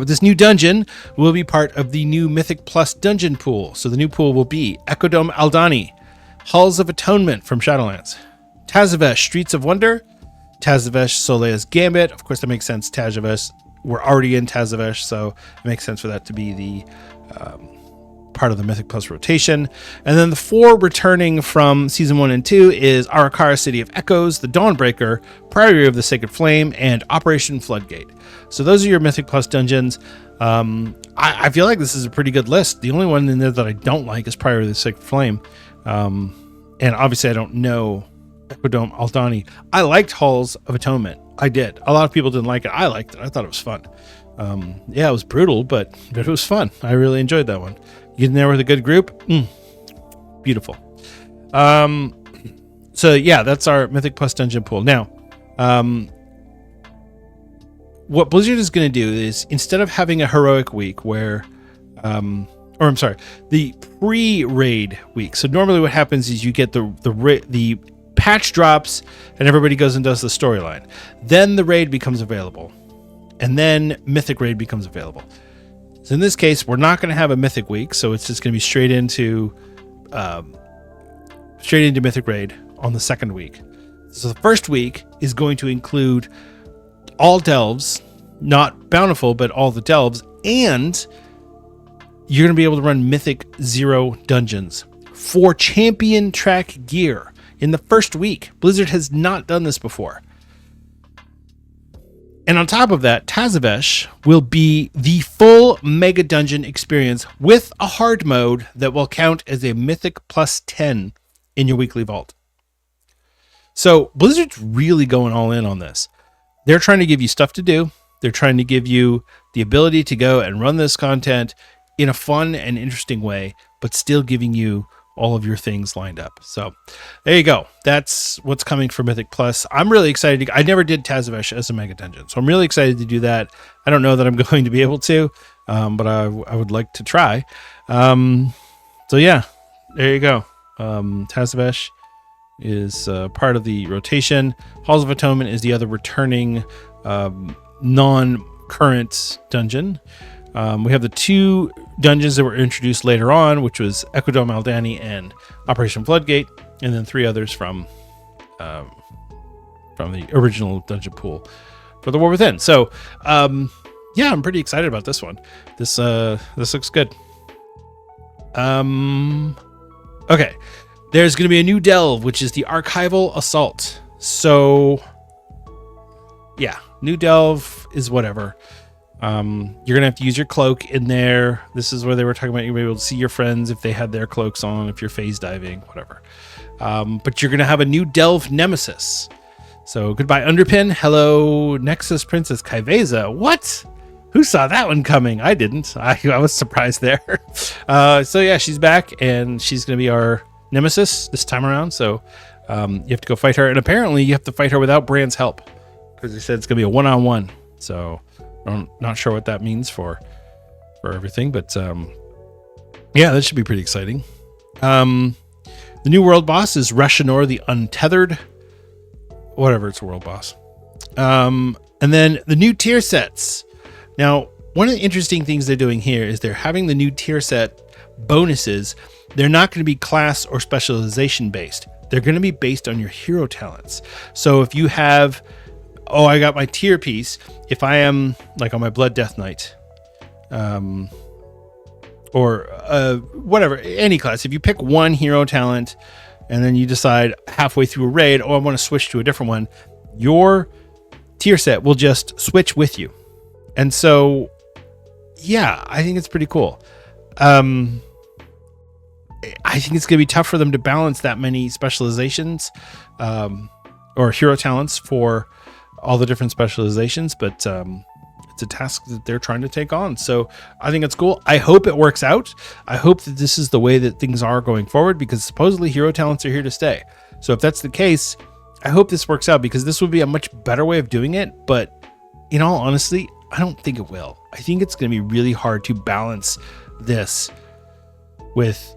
This new dungeon will be part of the new Mythic Plus dungeon pool. So the new pool will be Ecodome Aldani, Halls of Atonement from Shadowlands, Tazavesh Streets of Wonder, Tazavesh Solea's Gambit. Of course, that makes sense. Tazavesh, we're already in Tazavesh, so it makes sense for that to be the part of the Mythic Plus rotation. And then the 4 returning from Season 1 and 2 is Arakara City of Echoes, the Dawnbreaker, Priory of the Sacred Flame, and Operation Floodgate. So those are your Mythic Plus dungeons. I feel like this is a pretty good list. The only one in there that I don't like is Priory of the Sacred Flame. And obviously I don't know Ecodome Aldani. I liked Halls of Atonement. I did. A lot of people didn't like it. I liked it. I thought it was fun. Yeah, it was brutal, but it was fun. I really enjoyed that one. You get in there with a good group. Beautiful. So yeah, that's our Mythic Plus dungeon pool. Now, what Blizzard is going to do is, instead of having a heroic week where, the pre-raid week. So normally what happens is you get the patch drops and everybody goes and does the storyline. Then the raid becomes available. And then Mythic Raid becomes available. So in this case, we're not going to have a Mythic week, so it's just going to be straight into Mythic Raid on the second week. So the first week is going to include all delves, not bountiful, but all the delves, and you're going to be able to run Mythic 0 dungeons for champion track gear in the first week. Blizzard has not done this before. And on top of that, Tazavesh will be the full Mega Dungeon experience with a hard mode that will count as a Mythic plus 10 in your weekly vault. So Blizzard's really going all in on this. They're trying to give you stuff to do. They're trying to give you the ability to go and run this content in a fun and interesting way, but still giving you all of your things lined up. So there you go. That's what's coming for Mythic Plus. I'm really excited. I never did Tazavesh as a Mega Dungeon, so I'm really excited to do that. I don't know that I'm going to be able to, but I would like to try. So yeah, there you go. Tazavesh is part of the rotation. Halls of Atonement is the other returning non-current dungeon. We have the two dungeons that were introduced later on, which was Ecodome Aldani and Operation Floodgate, and then 3 others from the original dungeon pool for the War Within. So, yeah, I'm pretty excited about this one. This looks good. Okay, there's going to be a new delve, which is the Archival Assault. So, yeah, new delve is whatever. You're gonna have to use your cloak in there. This is where they were talking about you're gonna be able to see your friends if they had their cloaks on, if you're phase diving, whatever. But you're gonna have a new delve nemesis. So goodbye Underpin. Hello Nexus Princess Kaiveza. What? Who saw that one coming? I didn't. I was surprised there. So yeah, she's back and she's gonna be our nemesis this time around. So you have to go fight her, and apparently you have to fight her without Brand's help because they said it's gonna be a one-on-one. So I'm not sure what that means for everything, but yeah, that should be pretty exciting. The new world boss is Rashinor the Untethered, whatever, it's a world boss. And then the new tier sets. Now, one of the interesting things they're doing here is they're having the new tier set bonuses. They're not going to be class or specialization based. They're going to be based on your hero talents. So if you have, oh, I got my tier piece. If I am like on my Blood Death Knight, or whatever, any class, if you pick one hero talent and then you decide halfway through a raid, oh, I want to switch to a different one, your tier set will just switch with you. And so, yeah, I think it's pretty cool. I think it's going to be tough for them to balance that many specializations, or hero talents for all the different specializations, but it's a task that they're trying to take on. So I think it's cool. I hope it works out. I hope that this is the way that things are going forward, because supposedly hero talents are here to stay. So if that's the case, I hope this works out, because this would be a much better way of doing it. But in all honesty, I don't think it will. I think it's going to be really hard to balance this with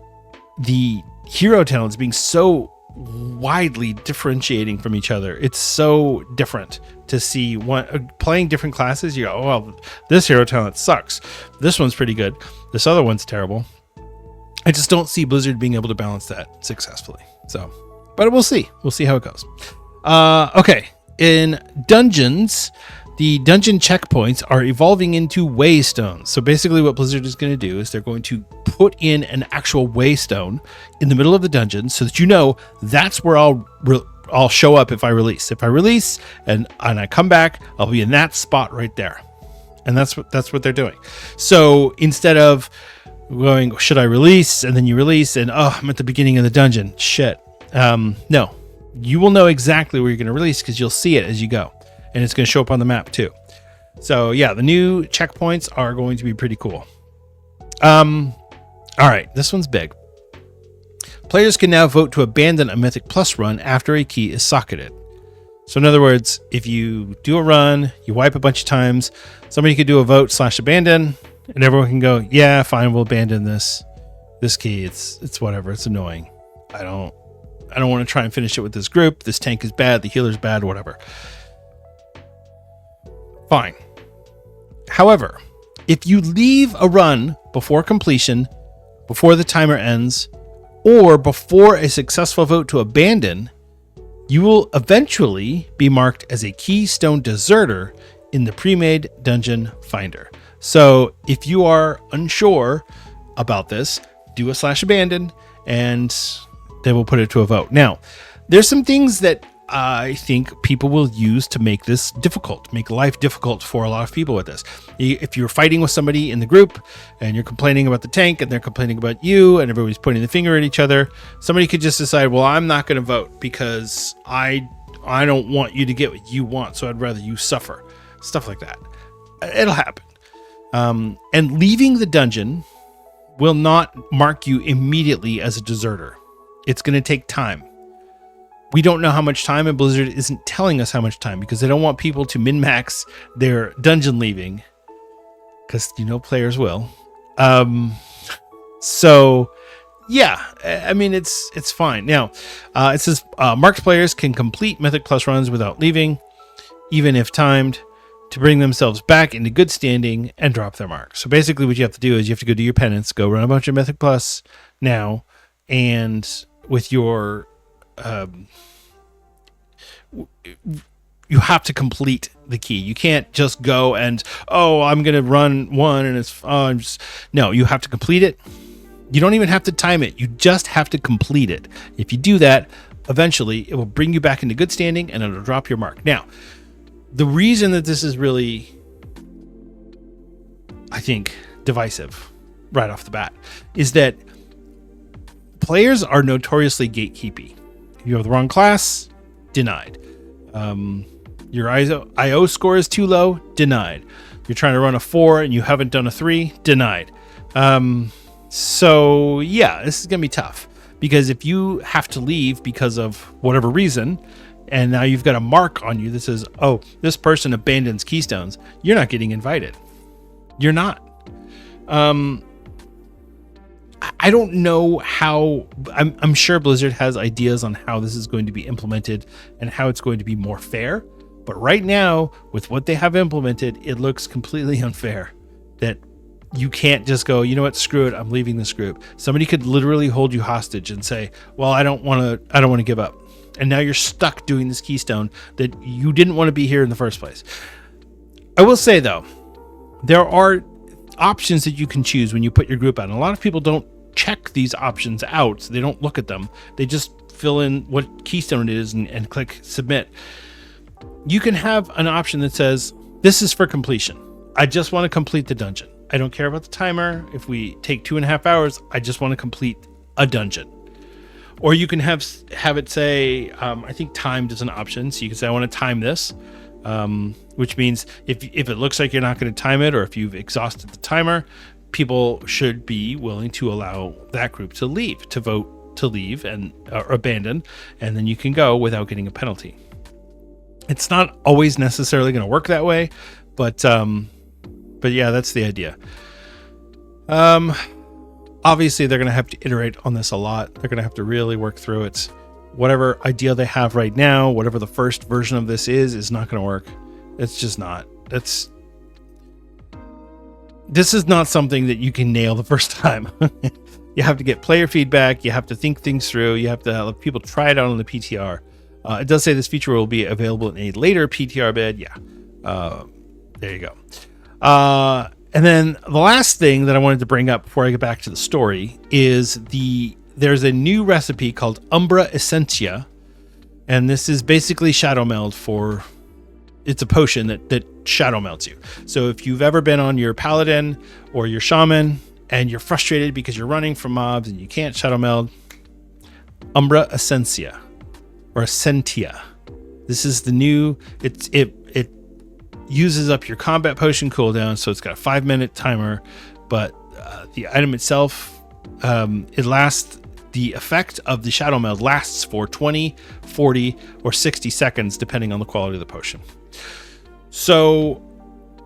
the hero talents being so widely differentiating from each other. It's so different to see one playing different classes. You go, oh, well, this hero talent sucks. This one's pretty good. This other one's terrible. I just don't see Blizzard being able to balance that successfully. So, but we'll see. We'll see how it goes. Okay. In dungeons, the dungeon checkpoints are evolving into waystones. So basically what Blizzard is going to do is they're going to put in an actual waystone in the middle of the dungeon so that you know that's where I'll show up if I release. If I release and I come back, I'll be in that spot right there. And that's what they're doing. So instead of going, should I release? And then you release and, oh, I'm at the beginning of the dungeon. Shit. No. You will know exactly where you're going to release because you'll see it as you go. And it's going to show up on the map too. So yeah, the new checkpoints are going to be pretty cool. All right, this one's big. Players can now vote to abandon a Mythic Plus run after a key is socketed. So in other words, if you do a run, you wipe a bunch of times, somebody could do a vote/abandon, and everyone can go, yeah, fine, we'll abandon this key. It's whatever. It's annoying. I don't want to try and finish it with this group. This tank is bad. The healer's bad. Whatever. Fine. However, if you leave a run before completion, before the timer ends, or before a successful vote to abandon, you will eventually be marked as a keystone deserter in the pre-made dungeon finder. So if you are unsure about this, do a /abandon and they will put it to a vote. Now, there's some things that I think people will use to make this difficult, make life difficult for a lot of people with this. If you're fighting with somebody in the group and you're complaining about the tank and they're complaining about you and everybody's pointing the finger at each other, somebody could just decide, well, I'm not going to vote because I don't want you to get what you want, so I'd rather you suffer. Stuff like that. It'll happen. And leaving the dungeon will not mark you immediately as a deserter. It's going to take time. We don't know how much time, and Blizzard isn't telling us how much time because they don't want people to min-max their dungeon leaving, because players will. So yeah, I mean it's fine. Now it says marked players can complete Mythic Plus runs without leaving, even if timed, to bring themselves back into good standing and drop their mark. So basically what you have to do is you have to go do your penance, go run a bunch of Mythic Plus now, and with your you have to complete the key. You can't just go and I'm gonna run one and no, you have to complete it. You don't even have to time it, you just have to complete it. If you do that, eventually it will bring you back into good standing and it'll drop your mark. Now, the reason that this is really, I think, divisive right off the bat is that players are notoriously gatekeepy. If you have the wrong class, denied. Your IO score is too low, denied. You're trying to run a 4 and you haven't done a 3, denied. So yeah, this is going to be tough because if you have to leave because of whatever reason, and now you've got a mark on you that says, this person abandons keystones, you're not getting invited. You're not. I don't know how. I'm sure Blizzard has ideas on how this is going to be implemented and how it's going to be more fair. But right now, with what they have implemented, it looks completely unfair that you can't just go, you know what, screw it, I'm leaving this group. Somebody could literally hold you hostage and say, well, I don't want to give up. And now you're stuck doing this keystone that you didn't want to be here in the first place. I will say, though, there are options that you can choose when you put your group out. And a lot of people don't check these options out. So they don't look at them. They just fill in what keystone it is and click submit. You can have an option that says, this is for completion. I just want to complete the dungeon. I don't care about the timer. If we take 2.5 hours, I just want to complete a dungeon. Or you can have it say, I think timed is an option. So you can say, I want to time this, which means if it looks like you're not going to time it, or if you've exhausted the timer, people should be willing to allow that group to leave, to vote to leave or abandon, and then you can go without getting a penalty. It's not always necessarily going to work that way, but yeah, that's the idea. Obviously, they're going to have to iterate on this a lot. They're going to have to really work through it. Whatever idea they have right now, whatever the first version of this is not going to work. It's just not. This is not something that you can nail the first time. You have to get player feedback. You have to think things through. You have to let people try it out on the PTR. It does say this feature will be available in a later PTR bid. Yeah. There you go. And then the last thing that I wanted to bring up before I get back to the story is there's a new recipe called Umbra Essentia, and this is basically shadow meld it's a potion that shadow melts you. So if you've ever been on your paladin or your shaman and you're frustrated because you're running from mobs and you can't shadow meld, Umbra Essentia or Essentia. This is the new, it uses up your combat potion cooldown, so it's got a 5-minute timer, but the item itself, the effect of the shadow meld lasts for 20, 40, or 60 seconds, depending on the quality of the potion. So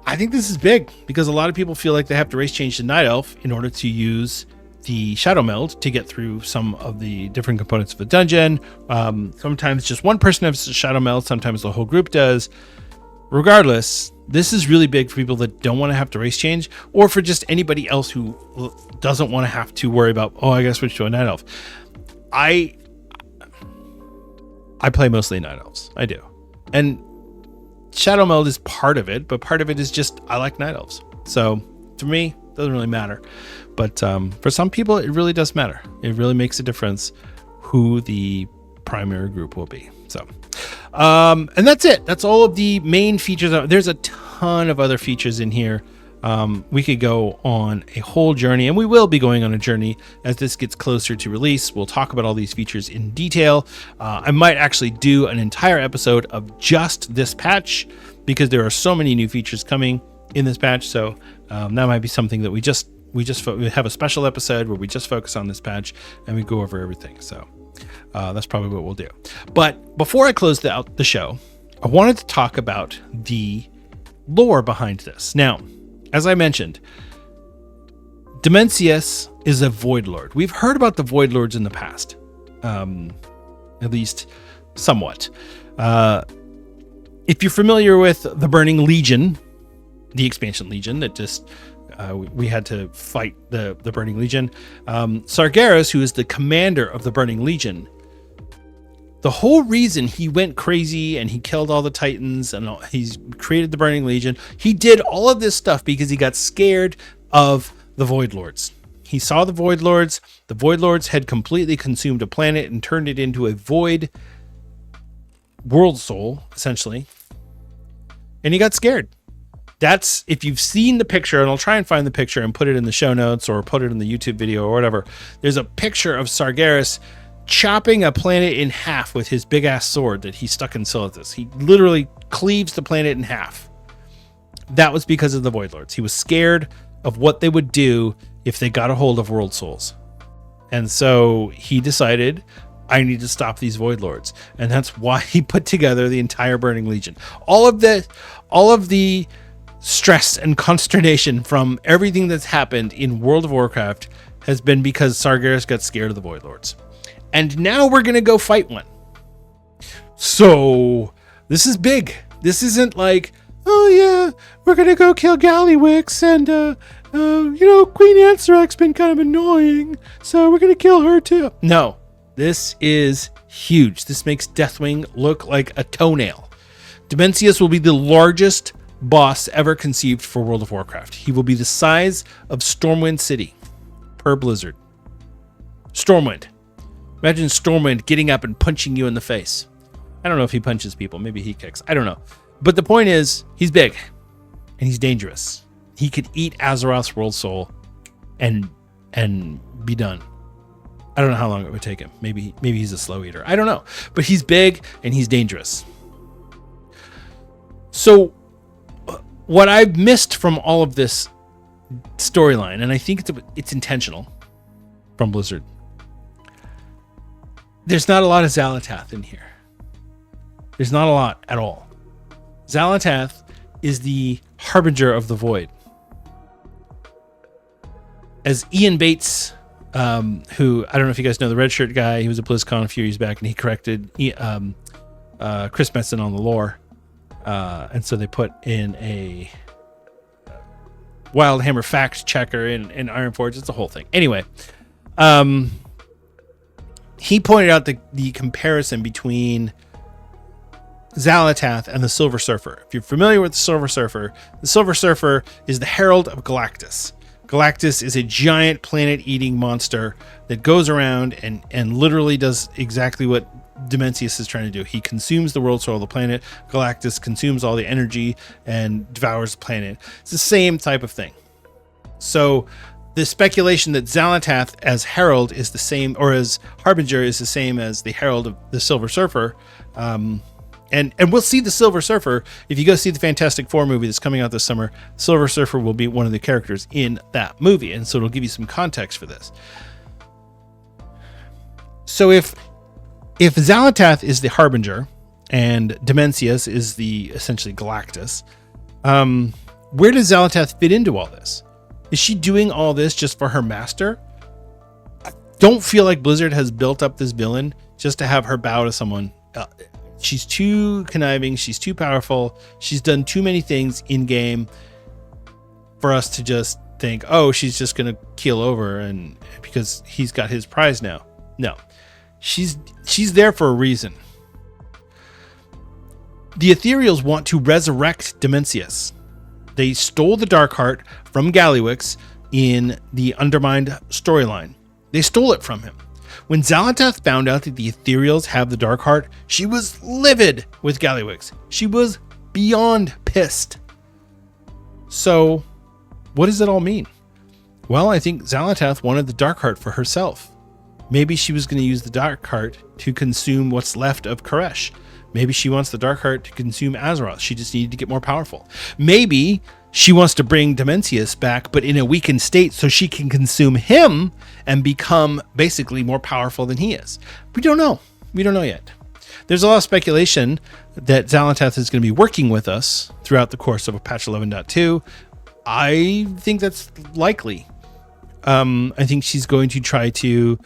I think this is big because a lot of people feel like they have to race change to Night Elf in order to use the shadow meld to get through some of the different components of a dungeon. Sometimes just one person has a shadow meld, sometimes the whole group does. Regardless, this is really big for people that don't want to have to race change, or for just anybody else who doesn't want to have to worry about, I gotta switch to a Night Elf. I play mostly Night Elves. I do. And Shadow Meld is part of it, but part of it is just I like Night Elves. So for me, it doesn't really matter. But for some people, it really does matter. It really makes a difference who the primary group will be. So And that's it. That's all of the main features. There's a ton of other features in here. We could go on a whole journey, and we will be going on a journey as this gets closer to release. We'll talk about all these features in detail. I might actually do an entire episode of just this patch because there are so many new features coming in this patch. So that might be something that we have a special episode where we just focus on this patch and we go over everything. So that's probably what we'll do. But before I close out the show, I wanted to talk about the lore behind this. Now, as I mentioned, Dimensius is a Void Lord. We've heard about the Void Lords in the past, at least somewhat. If you're familiar with the Burning Legion, the expansion Legion that just we had to fight the Burning Legion, Sargeras, who is the commander of the Burning Legion, the whole reason he went crazy and he killed all the Titans and he's created the Burning Legion, he did all of this stuff because he got scared of the Void Lords. He saw the Void Lords. The Void Lords had completely consumed a planet and turned it into a void world soul, essentially. And he got scared. That's, if you've seen the picture, and I'll try and find the picture and put it in the show notes or put it in the YouTube video or whatever. There's a picture of Sargeras chopping a planet in half with his big ass sword that he stuck in Xal'atath. He literally cleaves the planet in half. That was because of the Void Lords. He was scared of what they would do if they got a hold of world souls. And so he decided, I need to stop these Void Lords. And that's why he put together the entire Burning Legion. All of the stress and consternation from everything that's happened in World of Warcraft has been because Sargeras got scared of the Void Lords. And now we're going to go fight one. So this is big. This isn't like, oh yeah, we're going to go kill Gallywix and, Queen Ansarac's been kind of annoying, so we're going to kill her too. No, this is huge. This makes Deathwing look like a toenail. Dimensius will be the largest boss ever conceived for World of Warcraft. He will be the size of Stormwind City per Blizzard. Stormwind. Imagine Stormwind getting up and punching you in the face. I don't know if he punches people. Maybe he kicks. I don't know. But the point is, he's big and he's dangerous. He could eat Azeroth's world soul and be done. I don't know how long it would take him. Maybe he's a slow eater. I don't know. But he's big and he's dangerous. So what I've missed from all of this storyline, and I think it's intentional from Blizzard, there's not a lot of Xal'atath in here. There's not a lot at all. Xal'atath is the harbinger of the void. As Ian Bates, who, I don't know if you guys know, the red shirt guy, he was at BlizzCon a few years back and he corrected Chris Metzen on the lore. And so they put in a Wildhammer fact checker in Ironforge. It's a whole thing. Anyway, he pointed out the comparison between Xal'atath and the Silver Surfer. If you're familiar with the Silver Surfer is the Herald of Galactus. Galactus is a giant planet-eating monster that goes around and literally does exactly what Dimensius is trying to do. He consumes the world soul of the planet. Galactus consumes all the energy and devours the planet. It's the same type of thing. So the speculation that Xal'atath as Herald is the same, or as Harbinger is the same as the Herald of the Silver Surfer, and we'll see the Silver Surfer. If you go see the Fantastic Four movie that's coming out this summer, Silver Surfer will be one of the characters in that movie, and so it'll give you some context for this. So if Xal'atath is the Harbinger and Dimensius is the essentially Galactus, where does Xal'atath fit into all this? Is she doing all this just for her master? I don't feel like Blizzard has built up this villain just to have her bow to someone. She's too conniving. She's too powerful. She's done too many things in game for us to just think, oh, she's just going to keel over and because he's got his prize now. No, she's there for a reason. The Ethereals want to resurrect Dimensius. They stole the Darkheart from Gallywix in the Undermined storyline. They stole it from him. When Xal'atath found out that the Ethereals have the Dark Heart, she was livid with Gallywix. She was beyond pissed. So, what does it all mean? Well, I think Xal'atath wanted the Dark Heart for herself. Maybe she was going to use the Dark Heart to consume what's left of Koresh. Maybe she wants the Dark Heart to consume Azeroth. She just needed to get more powerful. Maybe she wants to bring Demencius back, but in a weakened state so she can consume him and become basically more powerful than he is. We don't know. We don't know yet. There's a lot of speculation that Xal'atath is going to be working with us throughout the course of a patch 11.2. I think that's likely. I think she's going to try to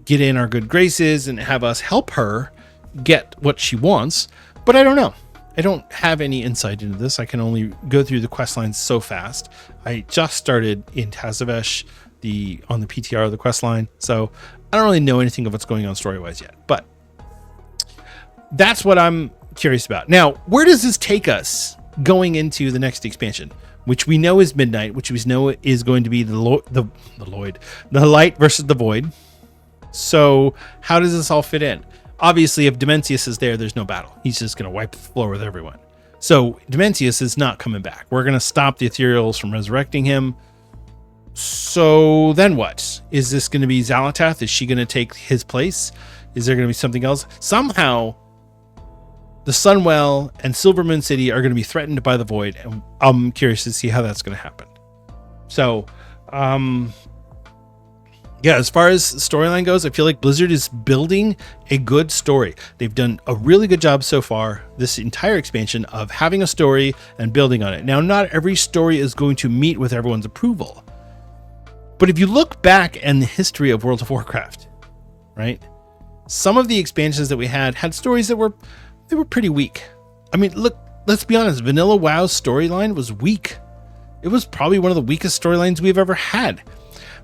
get in our good graces and have us help her get what she wants, but I don't know. I don't have any insight into this. I can only go through the quest lines so fast. I just started in Tazavesh, on the PTR of the quest line, so I don't really know anything of what's going on story-wise yet, but that's what I'm curious about. Now, where does this take us going into the next expansion, which we know is Midnight, which we know is going to be the Light versus the Void? So how does this all fit in? Obviously, if Demencius is there, there's no battle. He's just going to wipe the floor with everyone. So Demencius is not coming back. We're going to stop the Ethereals from resurrecting him. So then what? Is this going to be Xal'atath? Is she going to take his place? Is there going to be something else? Somehow, the Sunwell and Silvermoon City are going to be threatened by the Void, and I'm curious to see how that's going to happen. So, yeah, as far as storyline goes, I feel like Blizzard is building a good story. They've done a really good job so far, this entire expansion, of having a story and building on it. Now, not every story is going to meet with everyone's approval. But if you look back in the history of World of Warcraft, right? Some of the expansions that we had stories that were pretty weak. I mean, look, let's be honest, Vanilla WoW's storyline was weak. It was probably one of the weakest storylines we've ever had.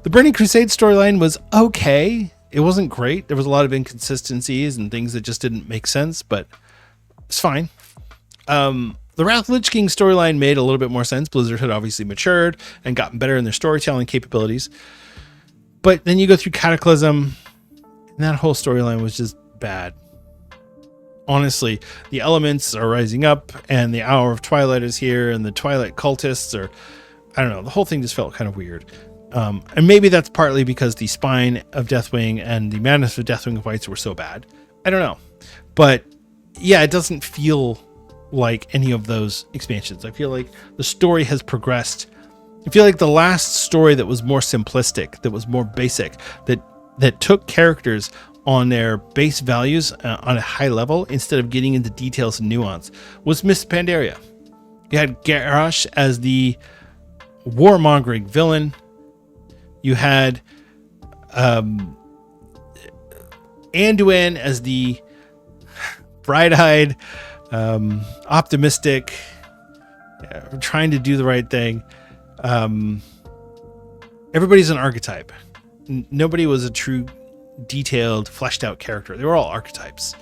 The Burning Crusade storyline was okay. It wasn't great. There was a lot of inconsistencies and things that just didn't make sense, but it's fine. The Wrath Lich King storyline made a little bit more sense. Blizzard had obviously matured and gotten better in their storytelling capabilities. But then you go through Cataclysm, and that whole storyline was just bad. Honestly, the elements are rising up, and the Hour of Twilight is here, and the Twilight cultists are, I don't know, the whole thing just felt kind of weird. And maybe that's partly because the Spine of Deathwing and the Madness of Deathwing fights were so bad. I don't know. But yeah, it doesn't feel like any of those expansions. I feel like the story has progressed. I feel like the last story that was more simplistic, that was more basic, that took characters on their base values on a high level instead of getting into details and nuance was Miss Pandaria. You had Garrosh as the warmongering villain. You had Anduin as the bright-eyed, optimistic, trying to do the right thing. Everybody's an archetype. Nobody was a true, detailed, fleshed out character. They were all archetypes.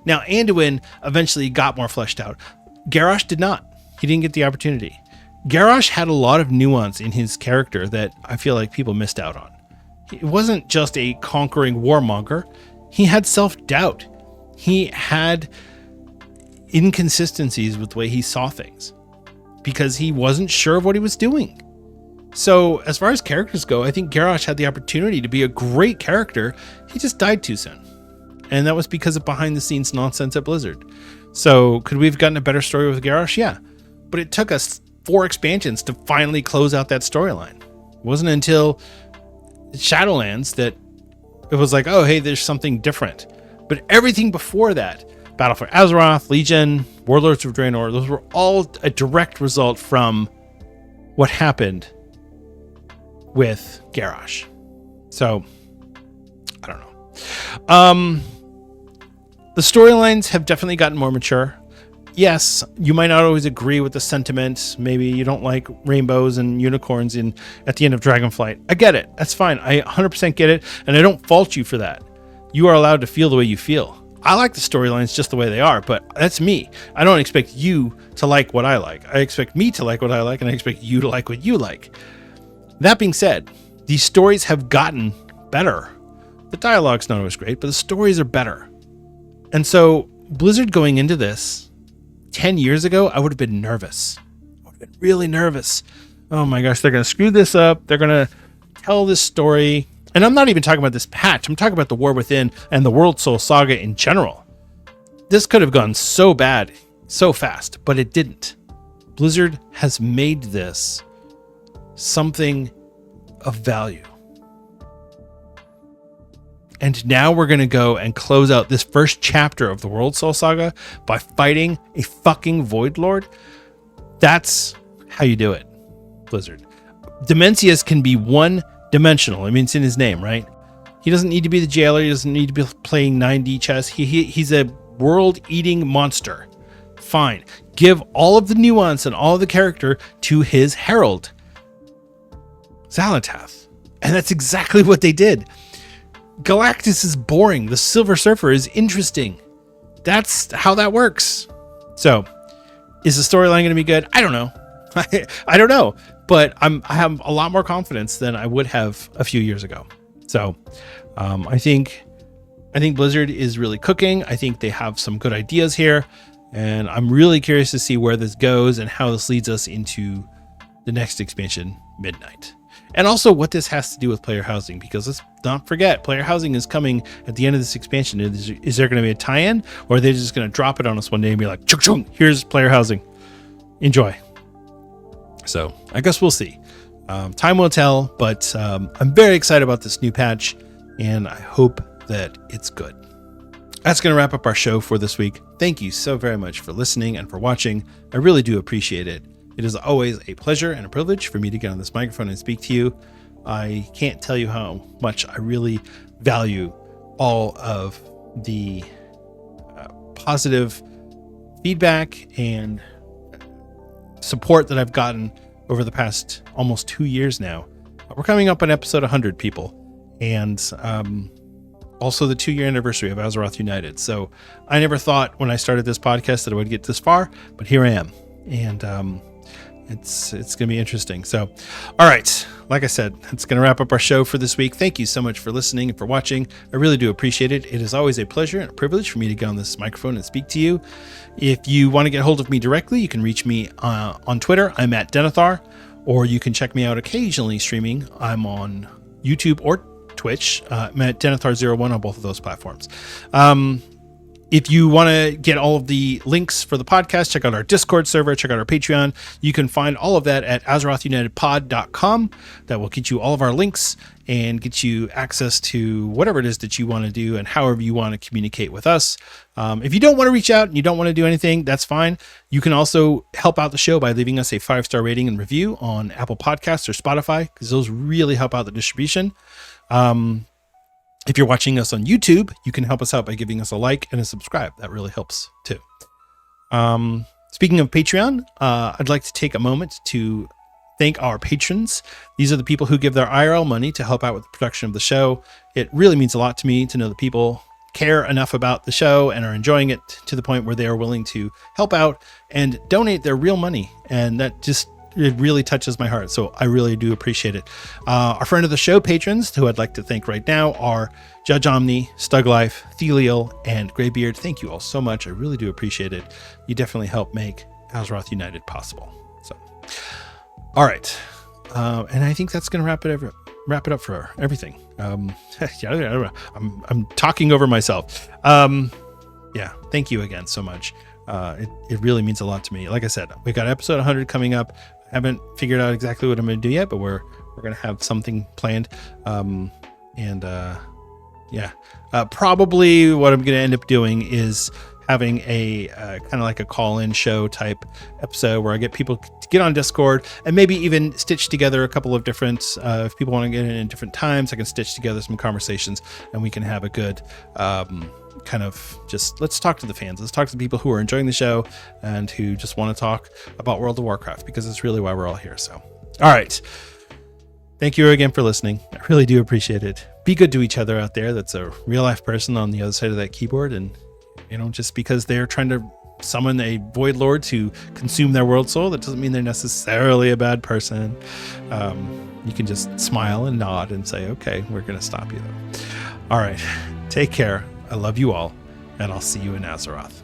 Now, Anduin eventually got more fleshed out. Garrosh did not. He didn't get the opportunity. Garrosh had a lot of nuance in his character that I feel like people missed out on. It wasn't just a conquering warmonger. He had self-doubt. He had inconsistencies with the way he saw things because he wasn't sure of what he was doing. So as far as characters go, I think Garrosh had the opportunity to be a great character. He just died too soon. And that was because of behind-the-scenes nonsense at Blizzard. So could we have gotten a better story with Garrosh? Yeah. But it took us 4 expansions to finally close out that storyline. It wasn't until Shadowlands that it was like, oh, hey, there's something different. But everything before that, Battle for Azeroth, Legion, Warlords of Draenor, those were all a direct result from what happened with Garrosh. So, I don't know. The storylines have definitely gotten more mature. Yes, you might not always agree with the sentiment. Maybe you don't like rainbows and unicorns at the end of Dragonflight. I get it. That's fine. I 100% get it, and I don't fault you for that. You are allowed to feel the way you feel. I like the storylines just the way they are, but that's me. I don't expect you to like what I like. I expect me to like what I like, and I expect you to like what you like. That being said, these stories have gotten better. The dialogue's not always great, but the stories are better. And so Blizzard going into this 10 years ago, I would have been nervous. I would have been really nervous. Oh my gosh, they're going to screw this up. They're going to tell this story. And I'm not even talking about this patch. I'm talking about the War Within and the World Soul Saga in general. This could have gone so bad, so fast, but it didn't. Blizzard has made this something of value. And now we're going to go and close out this first chapter of the World Soul Saga by fighting a fucking Void Lord. That's how you do it, Blizzard. Demencius can be one-dimensional. I mean, it's in his name, right? He doesn't need to be the jailer. He doesn't need to be playing 9D chess. He's a world-eating monster. Fine. Give all of the nuance and all of the character to his herald, Xal'atath. And that's exactly what they did. Galactus is boring. The Silver Surfer is interesting. That's how that works. So, is the storyline going to be good? I don't know. I don't know. But I have a lot more confidence than I would have a few years ago. So, I think Blizzard is really cooking. I think they have some good ideas here. And I'm really curious to see where this goes and how this leads us into the next expansion, Midnight. And also what this has to do with player housing, because let's not forget, player housing is coming at the end of this expansion. Is there going to be a tie-in, or are they just going to drop it on us one day and be like, chung, here's player housing. Enjoy. So I guess we'll see. Time will tell, but I'm very excited about this new patch, and I hope that it's good. That's going to wrap up our show for this week. Thank you so very much for listening and for watching. I really do appreciate it. It is always a pleasure and a privilege for me to get on this microphone and speak to you. I can't tell you how much I really value all of the positive feedback and support that I've gotten over the past almost 2 years now. We're coming up on episode 100, people, and also the 2-year anniversary of Azeroth United. So I never thought when I started this podcast that I would get this far, but here I am. And it's going to be interesting. So, all right. Like I said, that's going to wrap up our show for this week. Thank you so much for listening and for watching. I really do appreciate it. It is always a pleasure and a privilege for me to get on this microphone and speak to you. If you want to get hold of me directly, you can reach me on Twitter. I'm at Denethar, or you can check me out occasionally streaming. I'm on YouTube or Twitch. I'm at Denethar01 on both of those platforms. If you want to get all of the links for the podcast, check out our Discord server, check out our Patreon. You can find all of that at AzerothUnitedPod.com. That will get you all of our links and get you access to whatever it is that you want to do and however you want to communicate with us. If you don't want to reach out and you don't want to do anything, that's fine. You can also help out the show by leaving us a 5-star rating and review on Apple Podcasts or Spotify, because those really help out the distribution. If you're watching us on YouTube, you can help us out by giving us a like and a subscribe. That really helps too. Speaking of Patreon, I'd like to take a moment to thank our patrons. These are the people who give their IRL money to help out with the production of the show. It really means a lot to me to know that people care enough about the show and are enjoying it to the point where they are willing to help out and donate their real money. And that just, it really touches my heart. So I really do appreciate it. Our friend of the show patrons, who I'd like to thank right now, are Judge Omni, Stug Life, Thelial, and Greybeard. Thank you all so much. I really do appreciate it. You definitely help make Azeroth United possible. So, all right. And I think that's going to wrap it up for everything. Yeah, I'm talking over myself. Yeah. Thank you again so much. It really means a lot to me. Like I said, we got episode 100 coming up. I haven't figured out exactly what I'm going to do yet, but we're going to have something planned. Probably what I'm going to end up doing is having a kind of like a call-in show type episode where I get people to get on Discord and maybe even stitch together a couple of different, if people want to get in different times, I can stitch together some conversations and we can have a good kind of just, let's talk to the fans. Let's talk to the people who are enjoying the show and who just want to talk about World of Warcraft, because it's really why we're all here. So, all right. Thank you again for listening. I really do appreciate it. Be good to each other out there. That's a real life person on the other side of that keyboard. And, you know, just because they're trying to summon a Void Lord to consume their world soul, that doesn't mean they're necessarily a bad person. You can just smile and nod and say, okay, we're going to stop you though. All right. Take care. I love you all, and I'll see you in Azeroth.